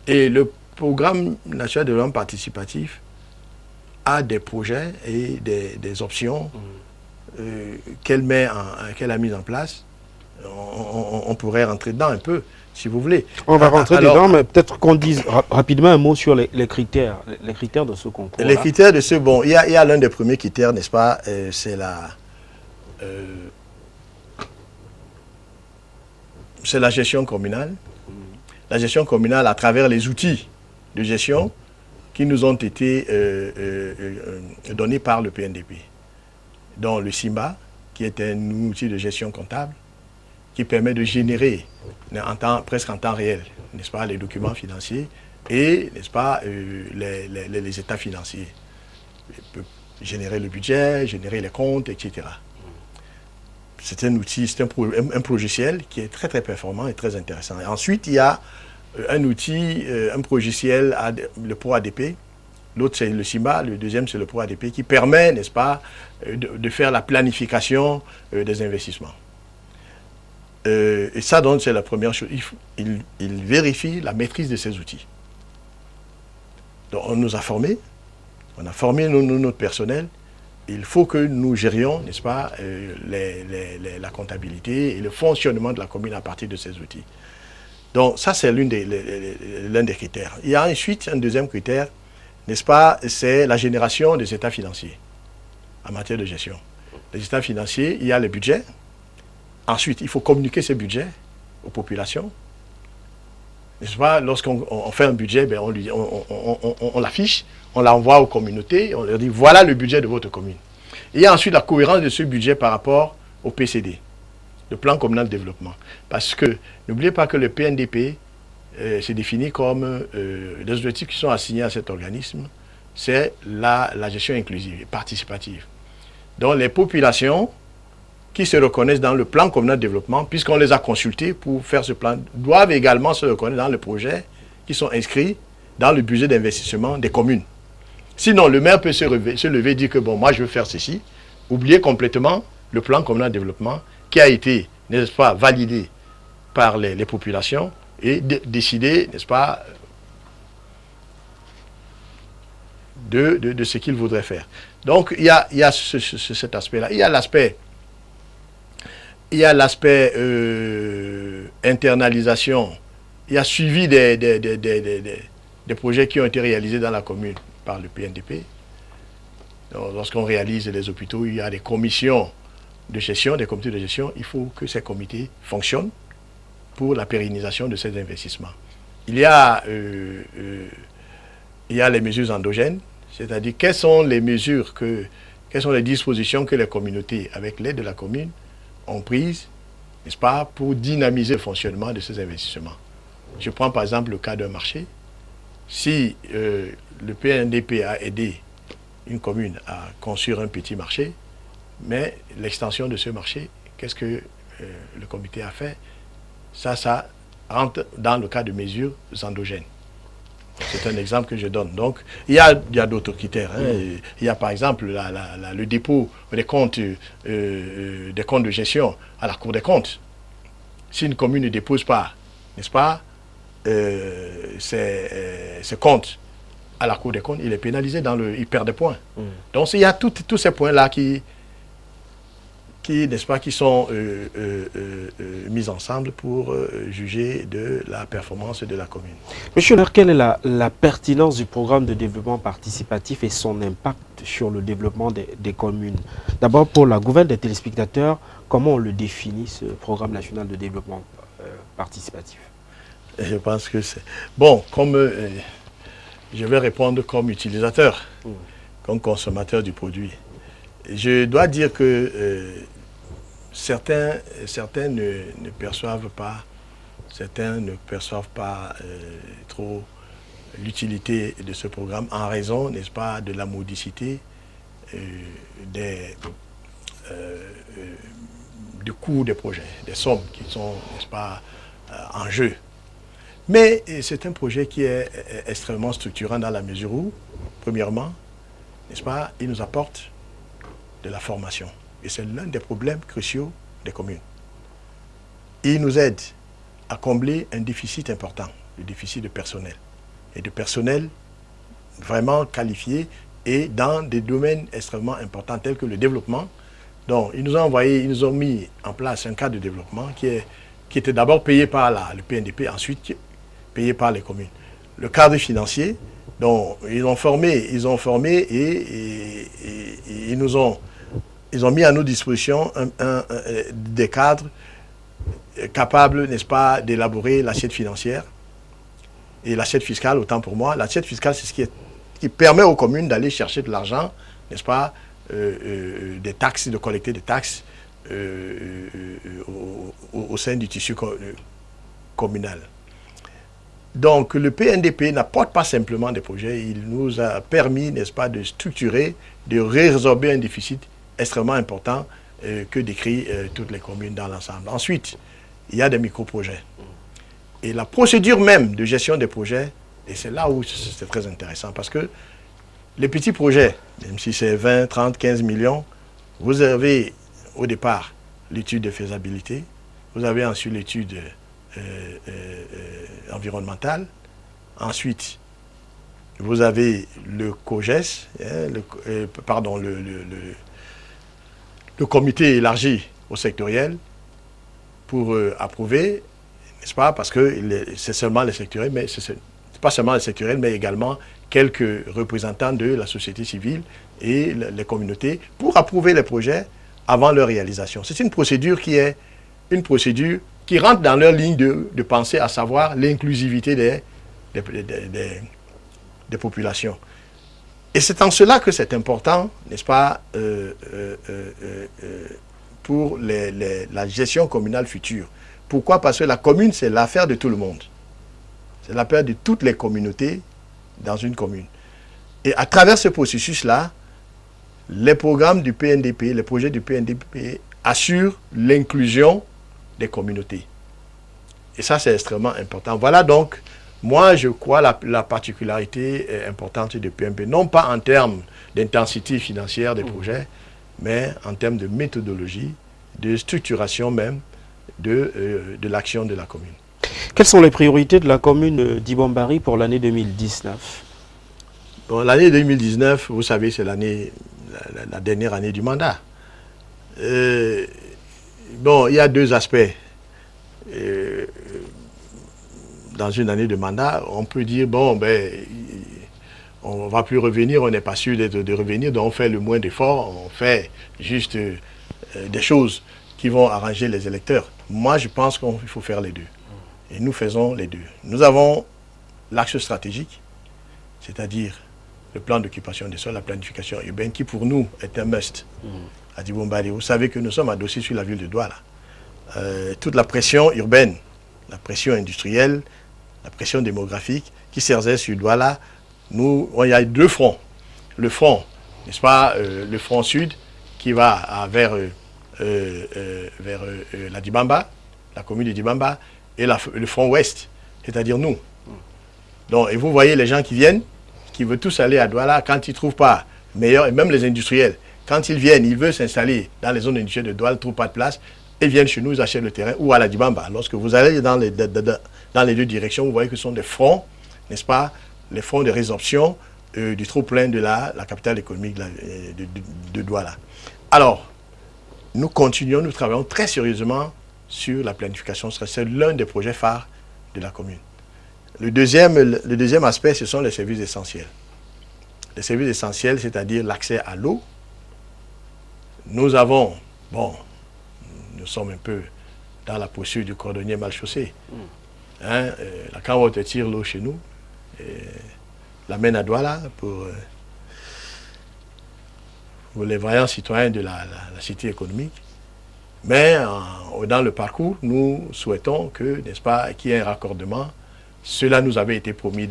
Speaker 2: Et le programme national de développement participatif a des projets et des options qu'elle a mis en place. On pourrait rentrer dedans un peu, si vous voulez.
Speaker 1: On va rentrer dedans, mais peut-être qu'on dise rapidement un mot sur les critères de ce concours.
Speaker 2: Les critères de ce, bon, il y a l'un des premiers critères, n'est-ce pas, c'est la gestion communale. la gestion communale à travers les outils de gestion qui nous ont été donnés par le PNDP, dont le SIMBA, qui est un outil de gestion comptable, qui permet de générer presque en temps réel, n'est-ce pas, les documents financiers et, n'est-ce pas, les états financiers. Il peut générer le budget, générer les comptes, etc. C'est un outil, c'est un logiciel qui est très très performant et très intéressant. Et ensuite, il y a un outil, un logiciel, le ProADP. L'autre, c'est le SIMBA, le deuxième, c'est le ProADP, qui permet, n'est-ce pas, de faire la planification des investissements. Et ça, donc, c'est la première chose. Il vérifie la maîtrise de ces outils. Donc, on nous a formés, on a formé notre personnel. Il faut que nous gérions, n'est-ce pas, la comptabilité et le fonctionnement de la commune à partir de ces outils. Donc, ça, c'est l'un des critères. Il y a ensuite un deuxième critère, n'est-ce pas, c'est la génération des états financiers en matière de gestion. Les états financiers, il y a le budget. Ensuite, il faut communiquer ces budgets aux populations. N'est-ce pas, lorsqu'on fait un budget, ben on l'affiche, on l'envoie aux communautés, on leur dit voilà le budget de votre commune. Il y a ensuite la cohérence de ce budget par rapport au PCD, le plan communal de développement. Parce que n'oubliez pas que le PNDP c'est défini comme des objectifs qui sont assignés à cet organisme, c'est la gestion inclusive et participative. Donc les populations qui se reconnaissent dans le plan communal de développement, puisqu'on les a consultés pour faire ce plan, doivent également se reconnaître dans les projets qui sont inscrits dans le budget d'investissement des communes. Sinon, le maire peut se lever et dire que bon, moi je veux faire ceci, oublier complètement le plan communal de développement qui a été, n'est-ce pas, validé par les populations et décider, n'est-ce pas, de ce qu'il voudrait faire. Donc, il y a cet aspect-là. Il y a l'aspect internalisation. Il y a suivi des projets qui ont été réalisés dans la commune par le PNDP. Lorsqu'on réalise les hôpitaux, il y a des commissions de gestion, des comités de gestion. Il faut que ces comités fonctionnent pour la pérennisation de ces investissements. Il y a les mesures endogènes, c'est-à-dire quelles sont les mesures, quelles sont les dispositions que les communautés, avec l'aide de la commune, ont prises, n'est-ce pas, pour dynamiser le fonctionnement de ces investissements. Je prends par exemple le cas d'un marché. Si le PNDP a aidé une commune à construire un petit marché, mais l'extension de ce marché, qu'est-ce que le comité a fait? Ça rentre dans le cas de mesures endogènes. C'est un exemple que je donne. Donc, il y a d'autres critères. Hein. Il y a par exemple le dépôt des comptes de gestion à la Cour des comptes. Si une commune ne dépose pas, n'est-ce pas, ses comptes à la Cour des comptes, il est pénalisé, il perd des points. Donc, il y a tous ces points-là qui n'est-ce pas, qui sont mis ensemble pour juger de la performance de la commune.
Speaker 1: Monsieur le maire, quelle est la pertinence du programme de développement participatif et son impact sur le développement des communes? D'abord, pour la gouverne des téléspectateurs, comment on le définit, ce programme national de développement participatif?
Speaker 2: Je pense que c'est... Bon, comme je vais répondre comme utilisateur, comme consommateur du produit. Je dois dire que certains ne perçoivent pas trop l'utilité de ce programme en raison, n'est-ce pas, de la modicité du coût des projets, des sommes qui sont, n'est-ce pas, en jeu. Mais c'est un projet qui est extrêmement structurant dans la mesure où, premièrement, n'est-ce pas, il nous apporte de la formation. Et c'est l'un des problèmes cruciaux des communes. Il nous aide à combler un déficit important, le déficit de personnel. Et de personnel vraiment qualifié et dans des domaines extrêmement importants tels que le développement. Donc, ils nous ont mis en place un cadre de développement qui était d'abord payé par le PNDP, ensuite payé par les communes. Le cadre financier, donc ils ont formé et ils ont mis à nos dispositions des cadres capables, n'est-ce pas, d'élaborer l'assiette financière Et l'assiette fiscale, autant pour moi, l'assiette fiscale, c'est ce qui permet aux communes d'aller chercher de l'argent, n'est-ce pas, des taxes, de collecter des taxes au sein du tissu communal. Donc le PNDP n'apporte pas simplement des projets, il nous a permis, n'est-ce pas, de structurer, de résorber un déficit extrêmement important que décrit toutes les communes dans l'ensemble. Ensuite, il y a des micro-projets. Et la procédure même de gestion des projets, et c'est là où c'est très intéressant, parce que les petits projets, même si c'est 20, 30, 15 millions, vous avez au départ l'étude de faisabilité, vous avez ensuite l'étude environnementale, ensuite vous avez le COGES, le comité élargi au sectoriel pour approuver, n'est-ce pas, parce que c'est seulement les sectoriels, mais c'est pas seulement les sectoriels, mais également quelques représentants de la société civile et les communautés pour approuver les projets avant leur réalisation. C'est une procédure qui est une procédure qui rentre dans leur ligne de pensée, à savoir l'inclusivité des populations. Et c'est en cela que c'est important, n'est-ce pas, pour la gestion communale future. Pourquoi? Parce que la commune, c'est l'affaire de tout le monde. C'est l'affaire de toutes les communautés dans une commune. Et à travers ce processus-là, les programmes du PNDP, les projets du PNDP assurent l'inclusion des communautés. Et ça, c'est extrêmement important. Voilà donc, moi, je crois la particularité importante du PNDP, non pas en termes d'intensité financière des projets, mais en termes de méthodologie, de structuration même de l'action de la commune.
Speaker 1: Quelles sont les priorités de la commune d'Ibambari pour l'année 2019?
Speaker 2: Bon, l'année 2019, vous savez, c'est la dernière année du mandat. Bon, il y a deux aspects. Dans une année de mandat, on peut dire, bon, ben, on ne va plus revenir, on n'est pas sûr de revenir, donc on fait le moins d'efforts, on fait juste des choses qui vont arranger les électeurs. Moi, je pense qu'il faut faire les deux. Et nous faisons les deux. Nous avons l'axe stratégique, c'est-à-dire le plan d'occupation des sols, la planification urbaine, qui pour nous est un must. À Dibombari, vous savez que nous sommes adossés sur la ville de Douala. Toute la pression urbaine, la pression industrielle, la pression démographique qui s'exerce sur Douala, il y a deux fronts. Le front, n'est-ce pas, le front sud qui va vers la Dibamba, la commune de Dibamba, et le front ouest, c'est-à-dire nous. Donc, et vous voyez les gens qui viennent, qui veulent tous aller à Douala, quand ils ne trouvent pas meilleur, et même les industriels, quand ils viennent, ils veulent s'installer dans les zones industrielles de Douala, ils ne trouvent pas de place, ils viennent chez nous, ils achètent le terrain, ou à la Dibamba. Lorsque vous allez dans les deux directions, vous voyez que ce sont des fronts, n'est-ce pas, les fronts de résorption du trop-plein de la capitale économique de Douala. Alors, nous continuons, nous travaillons très sérieusement sur la planification. C'est l'un des projets phares de la commune. Le deuxième aspect, ce sont les services essentiels. Les services essentiels, c'est-à-dire l'accès à l'eau. Nous avons, bon, nous sommes un peu dans la posture du cordonnier mal chaussé. Hein, la Cambote tire l'eau chez nous, l'amène à Douala pour les vaillants citoyens de la cité économique. Mais dans le parcours, nous souhaitons que, n'est-ce pas, qu'il y ait un raccordement. Cela nous avait été promis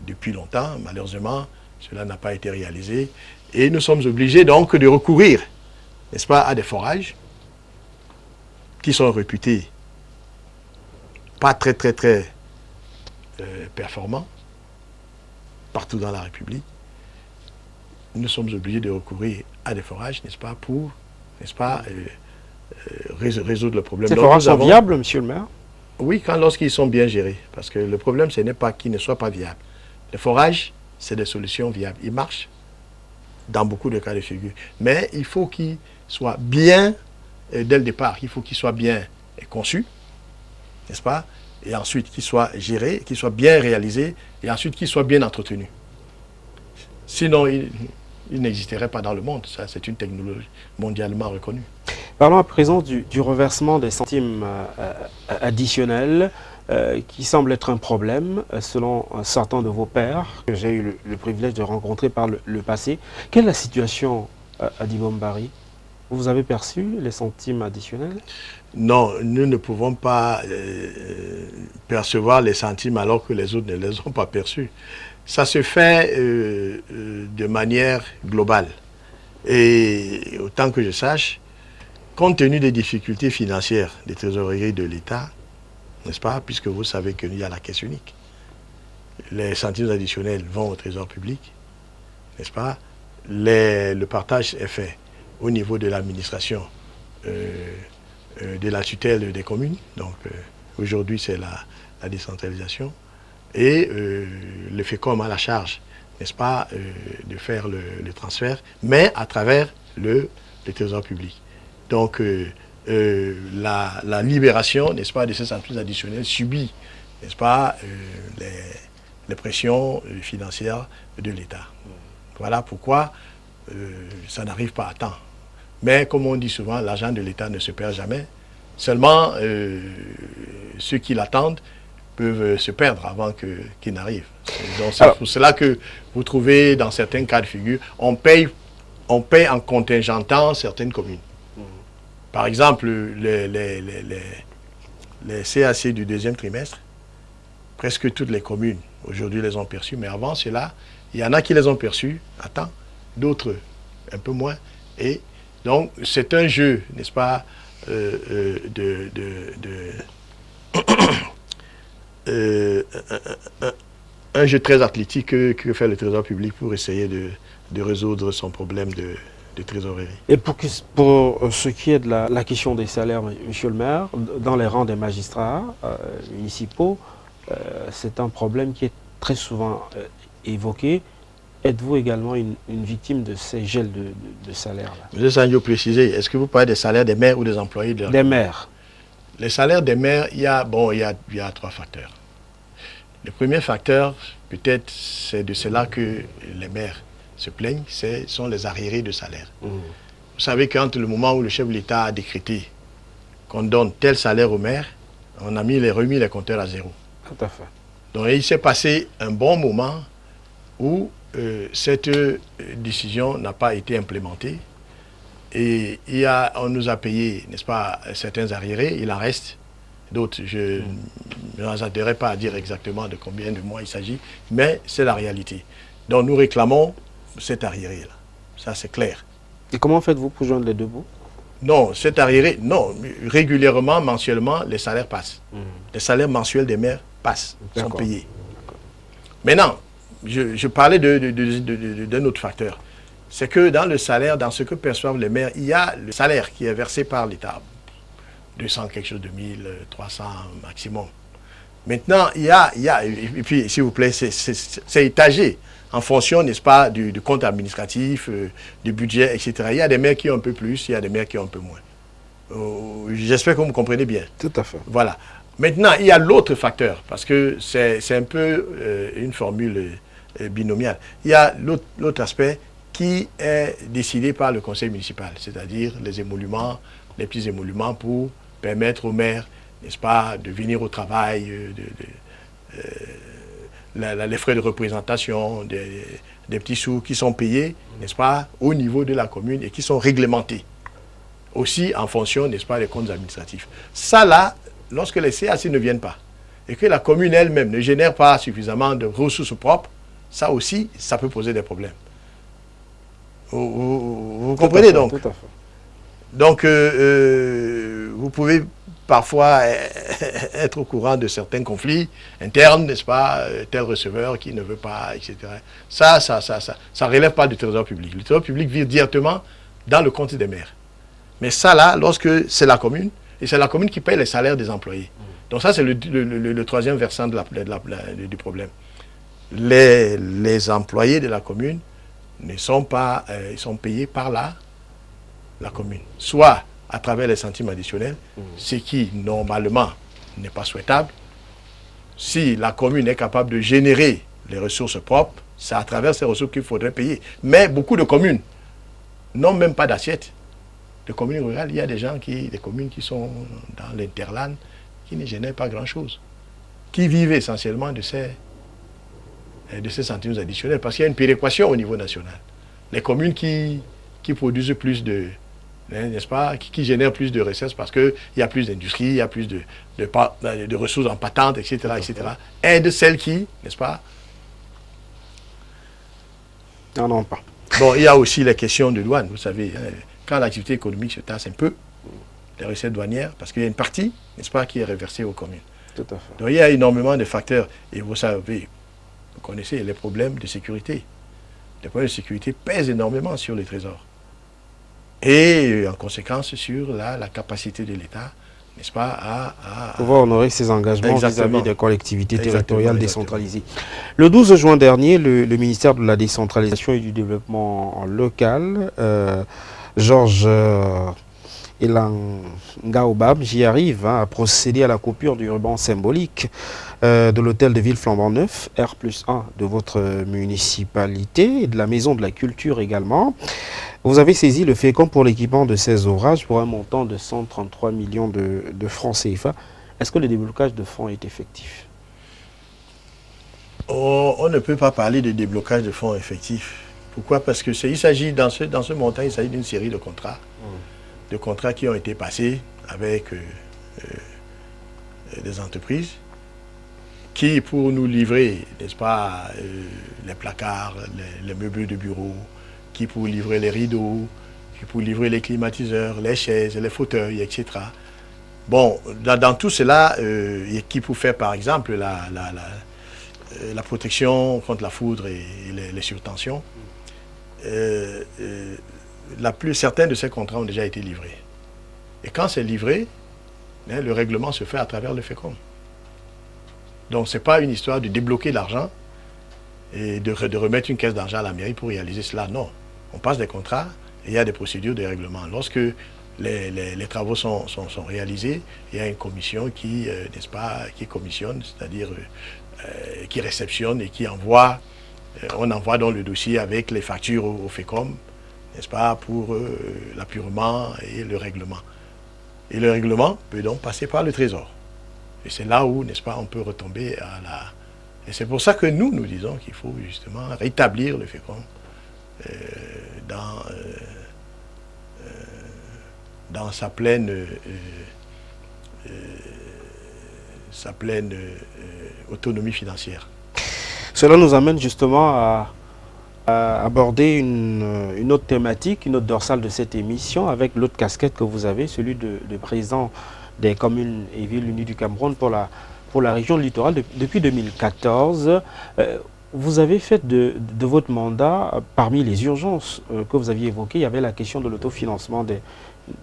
Speaker 2: depuis longtemps. Malheureusement, cela n'a pas été réalisé. Et nous sommes obligés donc de recourir, n'est-ce pas, à des forages qui sont réputés pas très performants partout dans la République. Nous sommes obligés de recourir à des forages, n'est-ce pas, pour, n'est-ce pas, résoudre le problème.
Speaker 1: Ces forages sont viables, monsieur le maire?
Speaker 2: Oui, lorsqu'ils sont bien gérés. Parce que le problème, ce n'est pas qu'ils ne soient pas viables. Les forages, c'est des solutions viables. Ils marchent dans beaucoup de cas de figure. Mais il faut qu'ils soient bien, dès le départ, il faut qu'ils soient bien conçus, n'est-ce pas? Et ensuite qu'ils soient gérés, qu'ils soient bien réalisés, et ensuite qu'ils soient bien entretenus. Sinon, ils n'existeraient pas dans le monde. Ça, c'est une technologie mondialement reconnue.
Speaker 1: Parlons à présent du reversement des centimes additionnels qui semble être un problème selon certains de vos pairs que j'ai eu le privilège de rencontrer par le passé. Quelle est la situation à Dibombari? Vous avez perçu les centimes additionnels?
Speaker 2: Non, nous ne pouvons pas percevoir les centimes alors que les autres ne les ont pas perçus. Ça se fait de manière globale. Et autant que je sache, compte tenu des difficultés financières des trésoreries de l'État, n'est-ce pas, puisque vous savez qu'il y a la caisse unique, les centimes additionnels vont au trésor public, n'est-ce pas, le partage est fait au niveau de l'administration de la tutelle des communes, donc aujourd'hui c'est la décentralisation, et le FECOM a la charge, n'est-ce pas, de faire le transfert, mais à travers le trésor public. Donc la libération, n'est-ce pas, de ces centimes additionnels subit, n'est-ce pas, les pressions financières de l'État. Voilà pourquoi ça n'arrive pas à temps. Mais comme on dit souvent, l'argent de l'État ne se perd jamais. Seulement, ceux qui l'attendent peuvent se perdre avant qu'il n'arrive. Donc c'est pour cela que vous trouvez dans certains cas de figure, on paye en contingentant certaines communes. Par exemple, les CAC du deuxième trimestre, presque toutes les communes aujourd'hui les ont perçues, mais avant cela, il y en a qui les ont perçues à temps, d'autres un peu moins. Et donc c'est un jeu, n'est-ce pas, un jeu très athlétique que fait le Trésor public pour essayer de résoudre son problème de trésorerie.
Speaker 1: Et pour ce qui est de la question des salaires, monsieur le maire, dans les rangs des magistrats municipaux, c'est un problème qui est très souvent évoqué. Êtes-vous également une victime de ces gels de salaires-là?
Speaker 2: Monsieur Sanjo, précisez, est-ce que vous parlez des salaires des maires ou des employés de la
Speaker 1: Des maires. Les
Speaker 2: salaires des maires, il y a 3 facteurs. Le premier facteur, peut-être, c'est de cela que les maires se plaignent, ce sont les arriérés de salaire. Vous savez qu'entre le moment où le chef de l'État a décrété qu'on donne tel salaire aux maires, on a remis les compteurs à zéro.
Speaker 1: Tout à fait.
Speaker 2: Donc il s'est passé un bon moment où cette décision n'a pas été implémentée. Et on nous a payé, n'est-ce pas, certains arriérés, il en reste d'autres. Je ne m'attarderai pas à dire exactement de combien de mois il s'agit, mais c'est la réalité. Donc nous réclamons cet arriéré-là. Ça, c'est clair.
Speaker 1: Et comment faites-vous pour joindre les deux bouts?
Speaker 2: Non, cet arriéré, non. Régulièrement, mensuellement, les salaires passent. Les salaires mensuels des maires passent, sont payés. Maintenant, je parlais d'un autre facteur. C'est que dans le salaire, dans ce que perçoivent les maires, il y a le salaire qui est versé par l'État. 200 quelque chose de 1000, 300 maximum. Maintenant, il y a et puis s'il vous plaît, c'est étagé en fonction, n'est-ce pas, du compte administratif, du budget, etc. Il y a des maires qui ont un peu plus, il y a des maires qui ont un peu moins. J'espère que vous me comprenez bien.
Speaker 1: Tout à fait.
Speaker 2: Voilà. Maintenant, il y a l'autre facteur, parce que c'est un peu une formule binomiale. Il y a l'autre aspect qui est décidé par le conseil municipal, c'est-à-dire les émoluments, les petits émoluments pour permettre aux maires, n'est-ce pas, de venir au travail, les frais de représentation, des petits sous qui sont payés, n'est-ce pas, au niveau de la commune et qui sont réglementés. Aussi en fonction, n'est-ce pas, des comptes administratifs. Ça là, lorsque les CAC ne viennent pas et que la commune elle-même ne génère pas suffisamment de ressources propres, ça aussi, ça peut poser des problèmes. Vous comprenez donc?
Speaker 1: Tout à fait.
Speaker 2: Donc, vous pouvez parfois être au courant de certains conflits internes, n'est-ce pas, tel receveur qui ne veut pas, etc. Ça ne relève pas du trésor public. Le trésor public vit directement dans le compte des maires. Mais ça là, lorsque c'est la commune, et c'est la commune qui paye les salaires des employés. Donc ça, c'est le troisième versant du problème. Les employés de la commune ne sont pas, ils sont payés par la commune. Soit à travers les centimes additionnels, ce qui normalement n'est pas souhaitable. Si la commune est capable de générer les ressources propres, c'est à travers ces ressources qu'il faudrait payer. Mais beaucoup de communes n'ont même pas d'assiette. Les communes rurales, il y a des communes qui sont dans l'interland, qui ne génèrent pas grand-chose. qui vivent essentiellement de ces centimes additionnels, parce qu'il y a une péréquation au niveau national. Les communes qui produisent plus de, n'est-ce pas, qui génèrent plus de recettes parce qu'il y a plus d'industrie, il y a plus de ressources en patente, etc., etc., aident celles qui, n'est-ce pas?
Speaker 1: Non, non, pas.
Speaker 2: Bon, il y a aussi les questions de douane, vous savez, quand l'activité économique se tasse un peu, les recettes douanières, parce qu'il y a une partie, n'est-ce pas, qui est reversée aux communes.
Speaker 1: Tout à fait.
Speaker 2: Donc il y a énormément de facteurs, et vous savez, vous connaissez les problèmes de sécurité. Les problèmes de sécurité pèsent énormément sur les trésors. Et en conséquence sur la capacité de l'État, n'est-ce pas, à
Speaker 1: pouvoir honorer ses engagements
Speaker 2: Exactement.
Speaker 1: vis-à-vis des collectivités territoriales décentralisées.
Speaker 2: Exactement.
Speaker 1: Le 12 juin dernier, le ministère de la décentralisation et du développement local, Georges Elangaobab, j'y arrive, à procéder à la coupure du ruban symbolique de l'hôtel de ville flambant neuf, R+1 de votre municipalité et de la maison de la culture également. Vous avez saisi le FECOM pour l'équipement de ces ouvrages pour un montant de 133 millions de francs CFA. Est-ce que le déblocage de fonds est effectif?
Speaker 2: On ne peut pas parler de déblocage de fonds effectifs. Pourquoi? Parce que il s'agit, dans ce montant, il s'agit d'une série de contrats. De contrats qui ont été passés avec des entreprises qui, pour nous livrer, n'est-ce pas, les placards, les meubles de bureau, qui pour livrer les rideaux, qui pour livrer les climatiseurs, les chaises, les fauteuils, etc. Bon, dans tout cela, qui pour faire par exemple la protection contre la foudre et les surtensions, certains de ces contrats ont déjà été livrés. Et quand c'est livré, le règlement se fait à travers le FECOM. Donc ce n'est pas une histoire de débloquer l'argent et de remettre une caisse d'argent à la mairie pour réaliser cela. Non. On passe des contrats et il y a des procédures de règlement. Lorsque les travaux sont réalisés, il y a une commission qui, n'est-ce pas, qui commissionne, c'est-à-dire qui réceptionne et qui envoie, on envoie dans le dossier avec les factures au FECOM, n'est-ce pas, pour l'appurement et le règlement. Et le règlement peut donc passer par le Trésor. Et c'est là où, n'est-ce pas, on peut retomber à la... Et c'est pour ça que nous disons qu'il faut justement rétablir le FECOM dans sa pleine autonomie financière.
Speaker 1: Cela nous amène justement à aborder une autre thématique, une autre dorsale de cette émission, avec l'autre casquette que vous avez, celui de président des communes et villes unies du Cameroun pour la région littorale. Depuis 2014, vous avez fait de votre mandat, parmi les urgences que vous aviez évoquées, il y avait la question de l'autofinancement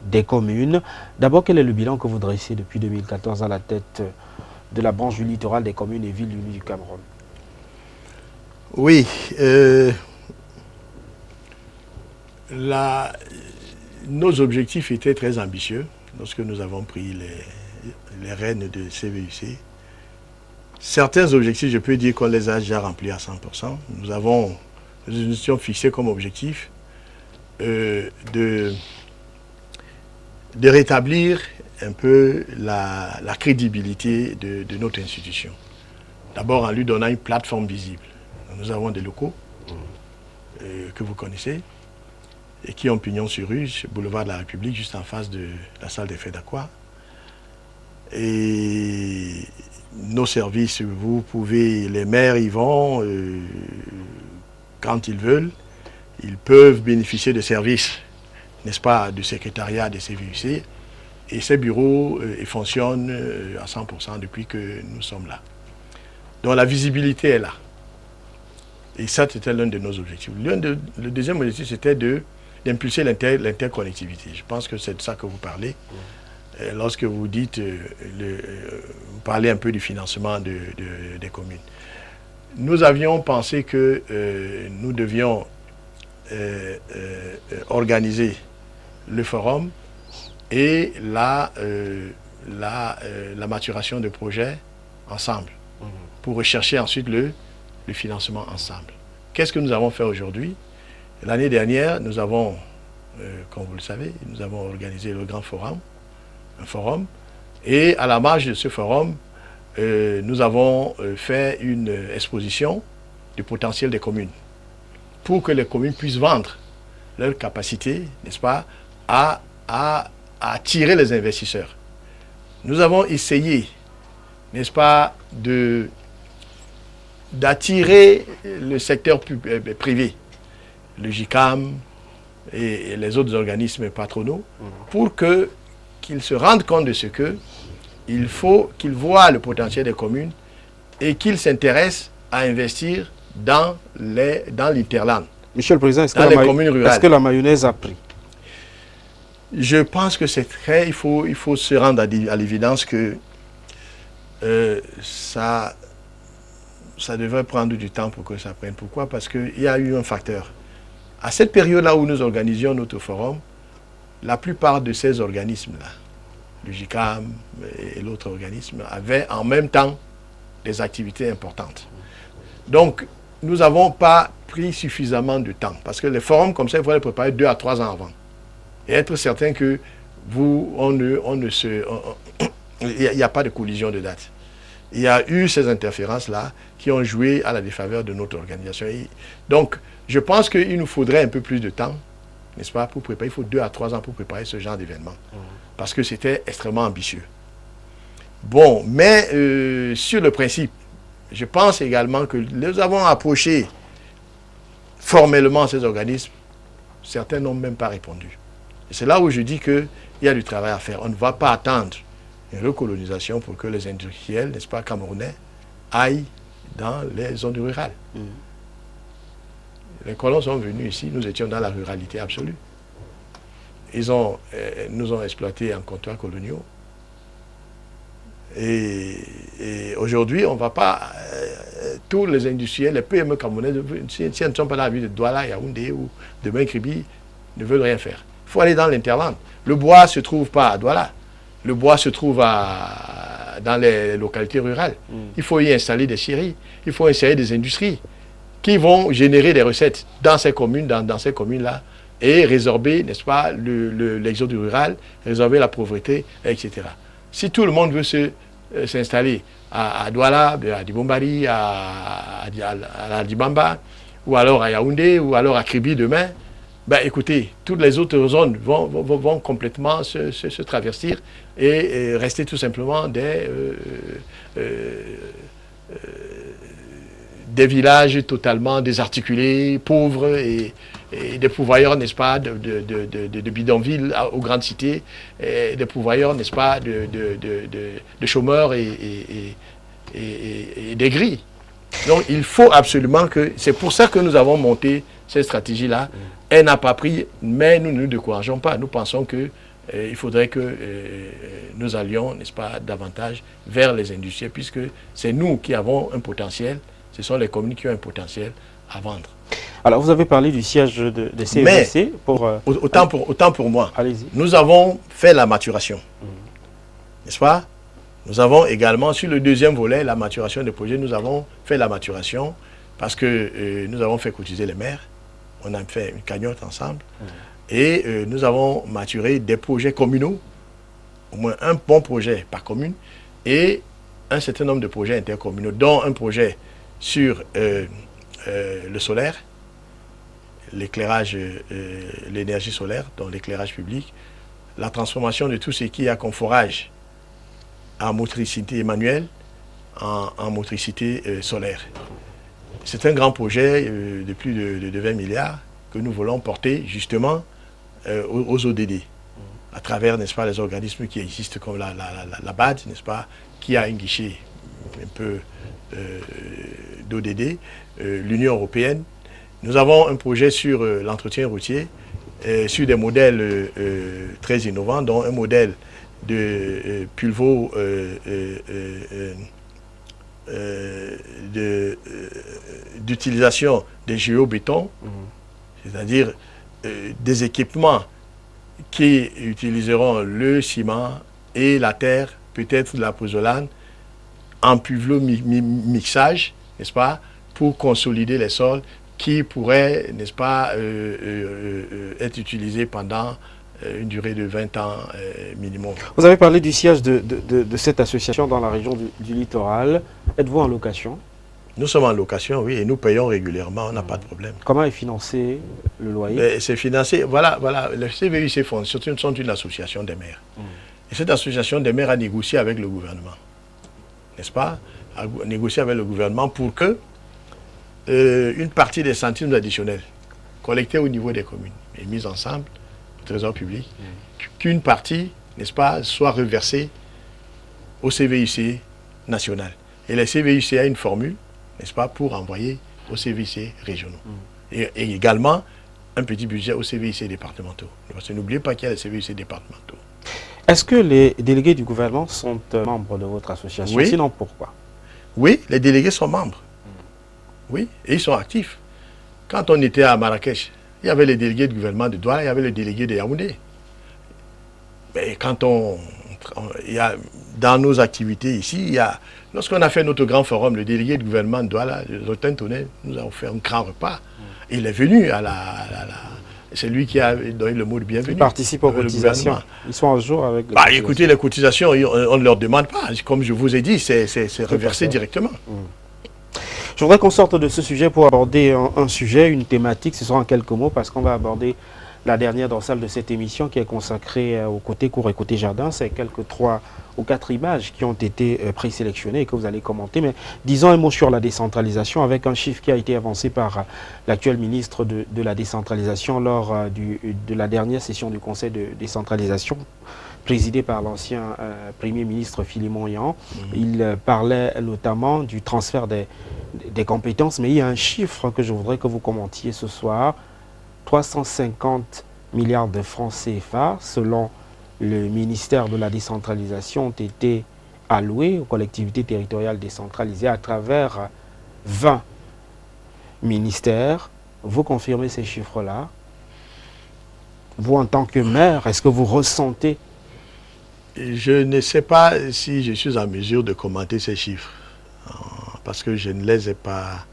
Speaker 1: des communes. D'abord, quel est le bilan que vous dressez depuis 2014 à la tête de la branche du littoral des communes et villes unies du Cameroun?
Speaker 2: Oui, nos objectifs étaient très ambitieux lorsque nous avons pris les rênes de CVUC. Certains objectifs, je peux dire qu'on les a déjà remplis à 100%. Nous nous étions fixés comme objectif de rétablir un peu la crédibilité de notre institution. D'abord en lui donnant une plateforme visible. Nous avons des locaux que vous connaissez et qui ont pignon sur rue, boulevard de la République, juste en face de la salle des fêtes d'Aqua. Et nos services, les maires y vont quand ils veulent. Ils peuvent bénéficier de services, n'est-ce pas, du secrétariat des CVUC. Et ces bureaux fonctionnent à 100% depuis que nous sommes là. Donc la visibilité est là. Et ça, c'était l'un de nos objectifs. Le deuxième objectif, c'était d'impulser l'interconnectivité. Je pense que c'est de ça que vous parlez. Lorsque vous dites, vous parlez un peu du financement des communes. Nous avions pensé que nous devions organiser le forum et la maturation de projets ensemble pour rechercher ensuite le financement ensemble. Qu'est-ce que nous avons fait aujourd'hui? L'année dernière, nous avons, comme vous le savez, nous avons organisé le grand forum, un forum, et à la marge de ce forum, nous avons fait une exposition du potentiel des communes pour que les communes puissent vendre leur capacité, n'est-ce pas, à attirer les investisseurs. Nous avons essayé, n'est-ce pas, d'attirer le secteur privé, le JICAM et les autres organismes patronaux, pour qu'ils se rendent compte de ce que il faut qu'ils voient le potentiel des communes et qu'ils s'intéressent à investir dans l'Interland.
Speaker 1: Monsieur le Président, est-ce que la mayonnaise a pris?
Speaker 2: Je pense que c'est très... Il faut se rendre à l'évidence que ça devrait prendre du temps pour que ça prenne. Pourquoi? Parce qu'il y a eu un facteur. À cette période-là où nous organisions notre forum, la plupart de ces organismes-là, le JICAM et l'autre organisme, avaient en même temps des activités importantes. Donc, nous n'avons pas pris suffisamment de temps. Parce que les forums comme ça, il faut les préparer 2 à 3 ans avant. Et être certain que il n'y a pas de collision de date. Il y a eu ces interférences-là qui ont joué à la défaveur de notre organisation. Et donc, je pense qu'il nous faudrait un peu plus de temps, n'est-ce pas, pour préparer. Il faut 2 à 3 ans pour préparer ce genre d'événement. Parce que c'était extrêmement ambitieux. Bon, mais sur le principe, je pense également que nous avons approché formellement ces organismes. Certains n'ont même pas répondu. Et c'est là où je dis qu'il y a du travail à faire. On ne va pas attendre une recolonisation pour que les industriels, n'est-ce pas, camerounais, aillent dans les zones rurales. Les colons sont venus ici, nous étions dans la ruralité absolue. Ils nous ont exploités en comptoirs coloniaux. Et aujourd'hui, on ne va pas... tous les industriels, les PME camerounais, si elles ne sont pas dans la ville de Douala, Yaoundé ou de Benkribi, ne veulent rien faire. Il faut aller dans l'Interland. Le bois ne se trouve pas à Douala. Le bois se trouve dans les localités rurales. Il faut y installer des scieries. Il faut installer des industries qui vont générer des recettes dans ces communes, dans ces communes-là, et résorber, n'est-ce pas, l'exode rural, résorber la pauvreté, etc. Si tout le monde veut s'installer à Douala, à Dibombari, à Dibamba, ou alors à Yaoundé, ou alors à Kribi demain, ben écoutez, toutes les autres zones vont complètement se traverser et rester tout simplement des villages totalement désarticulés, pauvres et des pourvoyeurs, n'est-ce pas, de bidonvilles aux grandes cités, et des pourvoyeurs, n'est-ce pas, de chômeurs et des grilles. Donc il faut absolument que... C'est pour ça que nous avons monté cette stratégie-là. Elle n'a pas pris, mais nous ne nous décourageons pas. Nous pensons qu'il faudrait que nous allions, n'est-ce pas, davantage vers les industriels, puisque c'est nous qui avons un potentiel, ce sont les communes qui ont un potentiel à vendre.
Speaker 1: Alors, vous avez parlé du siège de CFDC pour...
Speaker 2: autant pour moi,
Speaker 1: allez-y.
Speaker 2: Nous avons fait la maturation, n'est-ce pas? Nous avons également, sur le deuxième volet, la maturation des projets, nous avons fait la maturation parce que nous avons fait cotiser les maires. On a fait une cagnotte ensemble. Et nous avons maturé des projets communaux, au moins un bon projet par commune, et un certain nombre de projets intercommunaux, dont un projet sur le solaire, l'éclairage, l'énergie solaire, donc l'éclairage public, la transformation de tout ce qui est comme forage en motricité manuelle, en motricité solaire. C'est un grand projet de plus de 20 milliards que nous voulons porter justement aux ODD, à travers, n'est-ce pas, les organismes qui existent comme la BAD, n'est-ce pas, qui a un guichet un peu d'ODD, l'Union européenne. Nous avons un projet sur l'entretien routier, sur des modèles très innovants, dont un modèle de pulvo d'utilisation des géobétons, c'est-à-dire des équipements qui utiliseront le ciment et la terre, peut-être de la pouzzolane, en pluvio-mixage, n'est-ce pas, pour consolider les sols qui pourraient, n'est-ce pas, être utilisés pendant une durée de 20 ans minimum.
Speaker 1: Vous avez parlé du siège de cette association dans la région du littoral. Êtes-vous en location?
Speaker 2: Nous sommes en location, oui, et nous payons régulièrement, on n'a pas de problème.
Speaker 1: Comment est financé le loyer?
Speaker 2: C'est financé, voilà, les CVIC sont une association des maires. Et cette association des maires a négocié avec le gouvernement, n'est-ce pas? A négocié avec le gouvernement pour que une partie des centimes additionnels collectés au niveau des communes et mis ensemble au trésor public, qu'une partie, n'est-ce pas, soit reversée au CVIC national. Et le CVIC a une formule, n'est-ce pas, pour envoyer aux CVIC régionaux. Et également un petit budget aux CVIC départementaux. Parce que n'oubliez pas qu'il y a les CVIC départementaux.
Speaker 1: Est-ce que les délégués du gouvernement sont membres de votre association?
Speaker 2: Oui.
Speaker 1: Sinon, pourquoi?
Speaker 2: Oui, les délégués sont membres. Oui, et ils sont actifs. Quand on était à Marrakech, il y avait les délégués du gouvernement de Douala, il y avait les délégués de Yaoundé. Mais quand il y a, dans nos activités ici, lorsqu'on a fait notre grand forum, le délégué du gouvernement de Douala, Rotin Tonnet, nous a offert un grand repas. Il est venu c'est lui qui a donné le mot de bienvenue.
Speaker 1: Ils participent aux cotisations. Ils sont à jour avec les cotisations.
Speaker 2: Écoutez, les cotisations, on ne leur demande pas. Comme je vous ai dit, c'est reversé directement.
Speaker 1: Je voudrais qu'on sorte de ce sujet pour aborder un sujet, une thématique. Ce sera en quelques mots parce qu'on va aborder la dernière dorsale de cette émission qui est consacrée au côté court et côté jardin. C'est quelques 3 ou 4 images qui ont été présélectionnées et que vous allez commenter. Mais disons un mot sur la décentralisation avec un chiffre qui a été avancé par l'actuel ministre de la décentralisation lors de la dernière session du conseil de décentralisation présidé par l'ancien Premier ministre Philémon Yan. Il parlait notamment du transfert des compétences, mais il y a un chiffre que je voudrais que vous commentiez ce soir. 350 milliards de francs CFA, selon le ministère de la décentralisation, ont été alloués aux collectivités territoriales décentralisées à travers 20 ministères. Vous confirmez ces chiffres-là? Vous, en tant que maire, est-ce que vous ressentez?
Speaker 2: Je ne sais pas si je suis en mesure de commenter ces chiffres, parce que je ne les ai pas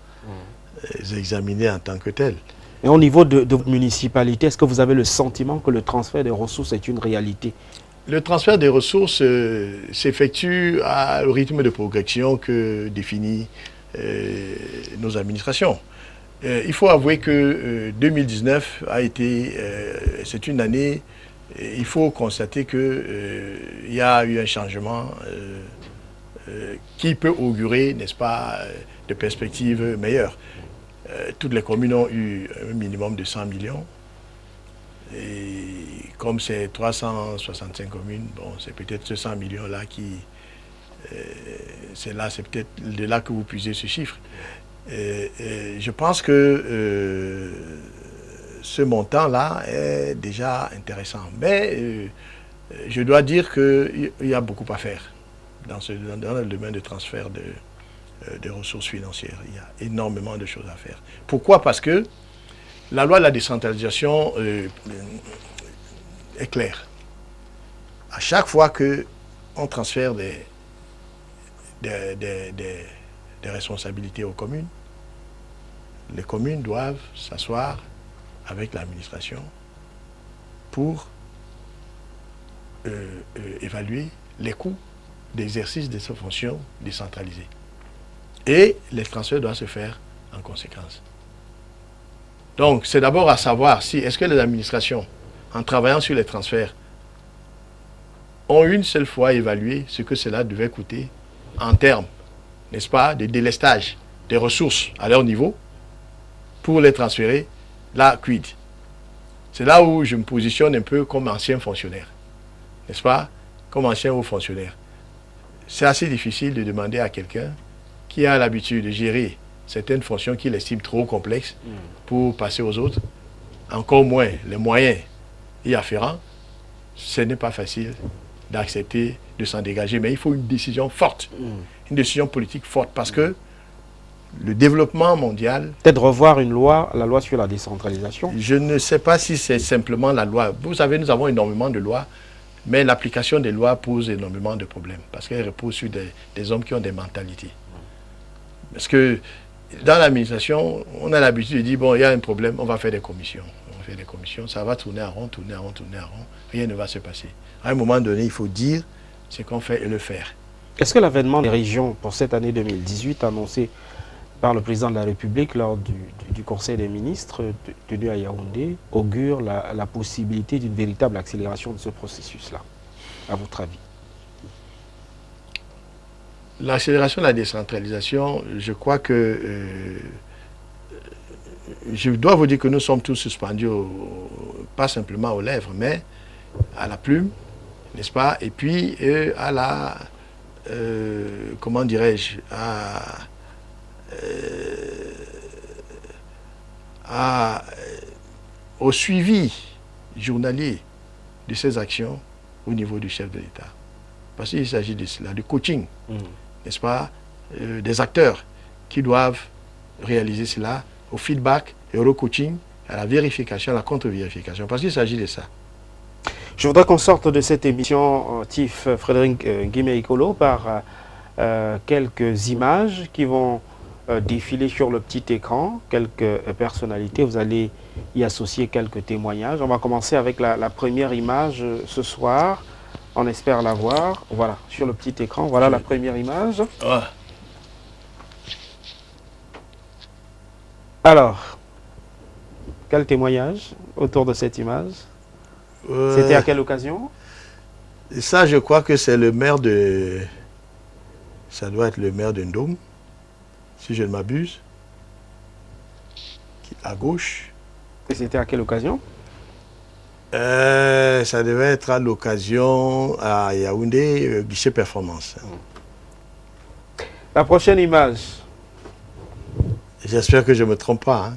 Speaker 2: examinés en tant que tels.
Speaker 1: Et au niveau de votre municipalité, est-ce que vous avez le sentiment que le transfert des ressources est une réalité?
Speaker 2: Le transfert des ressources s'effectue au rythme de progression que définit nos administrations. Il faut avouer que 2019 a été, c'est une année, il faut constater qu'il y a eu un changement qui peut augurer, n'est-ce pas, de perspectives meilleures. Toutes les communes ont eu un minimum de 100 millions. Et comme c'est 365 communes, bon, c'est peut-être ce 100 millions-là qui... c'est peut-être de là que vous puisez ce chiffre. Je pense que ce montant-là est déjà intéressant. Mais je dois dire qu'il y a beaucoup à faire dans le domaine de transfert de ressources financières. Il y a énormément de choses à faire. Pourquoi? Parce que la loi de la décentralisation est claire. À chaque fois qu'on transfère des responsabilités aux communes, les communes doivent s'asseoir avec l'administration pour évaluer les coûts d'exercice de ces fonctions décentralisées. Et les transferts doivent se faire en conséquence. Donc, c'est d'abord à savoir si est-ce que les administrations, en travaillant sur les transferts, ont une seule fois évalué ce que cela devait coûter en termes, n'est-ce pas, de délestage des ressources à leur niveau pour les transférer, la quid. C'est là où je me positionne un peu comme ancien fonctionnaire, n'est-ce pas, comme ancien haut fonctionnaire. C'est assez difficile de demander à quelqu'un qui a l'habitude de gérer certaines fonctions qu'il estime trop complexes pour passer aux autres, encore moins les moyens y afférents, ce n'est pas facile d'accepter de s'en dégager. Mais il faut une décision forte, une décision politique forte, parce que le développement mondial...
Speaker 1: Peut-être revoir une loi, la loi sur la décentralisation.
Speaker 2: Je ne sais pas si c'est simplement la loi. Vous savez, nous avons énormément de lois, mais l'application des lois pose énormément de problèmes, parce qu'elle repose sur des hommes qui ont des mentalités. Parce que dans l'administration, on a l'habitude de dire, bon, il y a un problème, on va faire des commissions. fait des commissions, ça va tourner en rond, tourner en rond, tourner en rond. Rien ne va se passer. À un moment donné, il faut dire ce qu'on fait et le faire.
Speaker 1: Est-ce que l'avènement des régions pour cette année 2018 annoncé par le président de la République lors du Conseil des ministres tenu à Yaoundé augure la possibilité d'une véritable accélération de ce processus-là, à votre avis?
Speaker 2: L'accélération de la décentralisation, je crois que je dois vous dire que nous sommes tous suspendus, pas simplement aux lèvres, mais à la plume, n'est-ce pas? Et puis à la, comment dirais-je, au suivi journalier de ces actions au niveau du chef de l'État. Parce qu'il s'agit de cela, du coaching, n'est-ce pas, des acteurs qui doivent réaliser cela au feedback et au recoaching, à la vérification, à la contre-vérification, parce qu'il s'agit de ça.
Speaker 1: Je voudrais qu'on sorte de cette émission, Tif Frédéric Guimé-Ikolo, par quelques images qui vont défiler sur le petit écran, quelques personnalités. Vous allez y associer quelques témoignages. On va commencer avec la première image ce soir. On espère la voir. Voilà, sur le petit écran. Voilà la première image.
Speaker 2: Ouais.
Speaker 1: Alors, quel témoignage autour de cette image? C'était à quelle occasion?
Speaker 2: Ça, je crois que c'est le maire de... Ça doit être le maire de Ndom, si je ne m'abuse, à gauche.
Speaker 1: Et c'était à quelle occasion?
Speaker 2: Ça devait être à l'occasion à Yaoundé, guichet performance.
Speaker 1: La prochaine image.
Speaker 2: J'espère que je ne me trompe pas. Hein.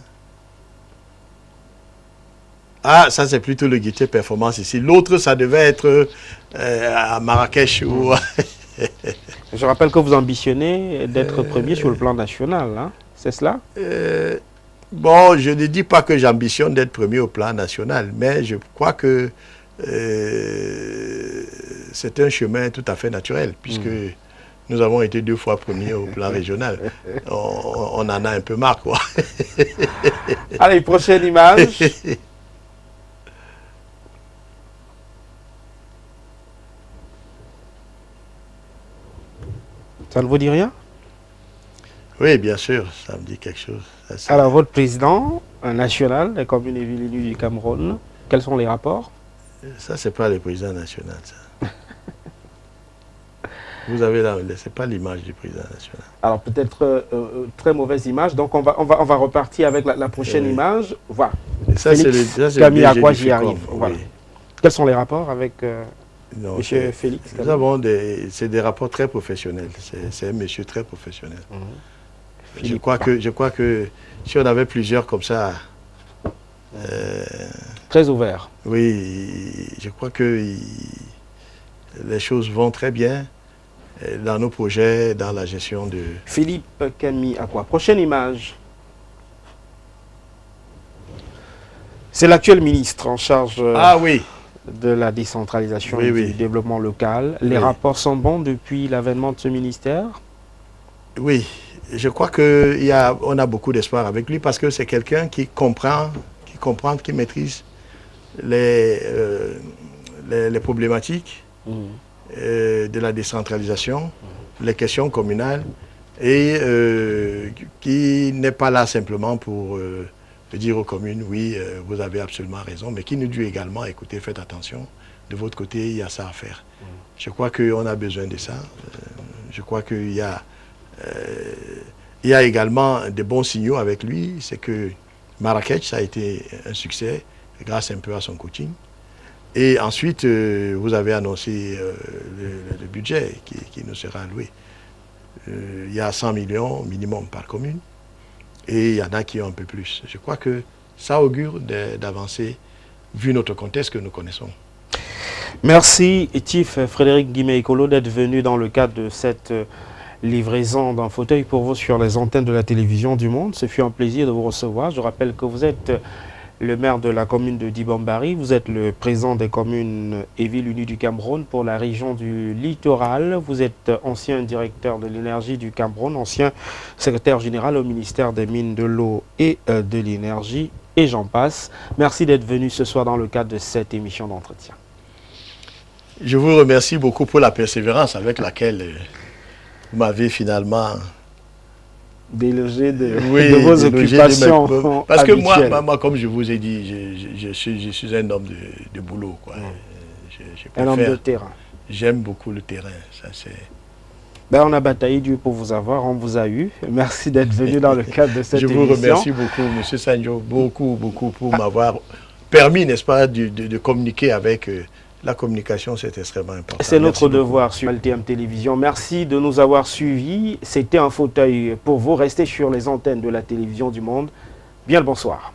Speaker 2: Ah, ça c'est plutôt le guichet performance ici. L'autre, ça devait être à Marrakech. Ou...
Speaker 1: Je rappelle que vous ambitionnez d'être premier sur le plan national. Hein. C'est cela?
Speaker 2: Bon, je ne dis pas que j'ambitionne d'être premier au plan national, mais je crois que c'est un chemin tout à fait naturel, puisque nous avons été 2 fois premiers au plan régional. On en a un peu marre, quoi.
Speaker 1: Allez, prochaine image. Ça ne vous dit rien?
Speaker 2: Oui, bien sûr, ça me dit quelque chose. Ça,
Speaker 1: alors, votre président national des communes et villes unies du Cameroun, quels sont les rapports?
Speaker 2: Ça, c'est pas le président national, ça. Vous avez là, c'est pas l'image du président national.
Speaker 1: Alors, peut-être très mauvaise image. Donc, on va repartir avec la prochaine image. Voilà.
Speaker 2: Ça, c'est le
Speaker 1: Camille, à quoi j'y arrive.
Speaker 2: Oui.
Speaker 1: Voilà. Quels sont les rapports avec monsieur Félix?
Speaker 2: Nous avons des rapports très professionnels. C'est un monsieur très professionnel. Je crois que si on avait plusieurs comme ça...
Speaker 1: très ouvert.
Speaker 2: Oui, je crois que les choses vont très bien dans nos projets, dans la gestion de...
Speaker 1: Philippe Camille à quoi? Prochaine image. C'est l'actuel ministre en charge de la décentralisation et du développement local. Les rapports sont bons depuis l'avènement de ce ministère?
Speaker 2: Oui. Je crois qu'on a beaucoup d'espoir avec lui parce que c'est quelqu'un qui comprend, qui maîtrise les problématiques de la décentralisation, les questions communales et qui n'est pas là simplement pour dire aux communes, oui, vous avez absolument raison, mais qui nous dit également, écoutez, faites attention, de votre côté, il y a ça à faire. Je crois qu'on a besoin de ça. Je crois qu'il y a... il y a également de bons signaux avec lui, c'est que Marrakech, ça a été un succès grâce un peu à son coaching. Et ensuite, vous avez annoncé le budget qui nous sera alloué. Il y a 100 millions minimum par commune et il y en a qui ont un peu plus. Je crois que ça augure d'avancées vu notre contexte que nous connaissons.
Speaker 1: Merci, Tif Frédéric Guimé-Ikolo, d'être venu dans le cadre de cette livraison d'un fauteuil pour vous sur les antennes de la télévision du Monde. Ce fut un plaisir de vous recevoir. Je rappelle que vous êtes le maire de la commune de Dibambari. Vous êtes le président des communes et villes unies du Cameroun pour la région du littoral. Vous êtes ancien directeur de l'énergie du Cameroun, ancien secrétaire général au ministère des Mines, de l'eau et de l'énergie. et j'en passe. Merci d'être venu ce soir dans le cadre de cette émission d'entretien.
Speaker 2: Je vous remercie beaucoup pour la persévérance avec laquelle vous m'avez finalement
Speaker 1: délogé de vos occupations.
Speaker 2: Parce que moi, comme je vous ai dit, je suis un homme de boulot, quoi.
Speaker 1: Un homme de terrain.
Speaker 2: J'aime beaucoup le terrain. Ça,
Speaker 1: ben, on a bataillé Dieu pour vous avoir, on vous a eu. Merci d'être venu dans le cadre de cette émission.
Speaker 2: Je vous remercie beaucoup, M. Sanjo, beaucoup pour m'avoir permis, n'est-ce pas, de communiquer avec... La communication, c'est extrêmement important.
Speaker 1: C'est notre devoir sur LTM Télévision. Merci de nous avoir suivis. C'était un fauteuil pour vous. Restez sur les antennes de la télévision du monde. Bien le bonsoir.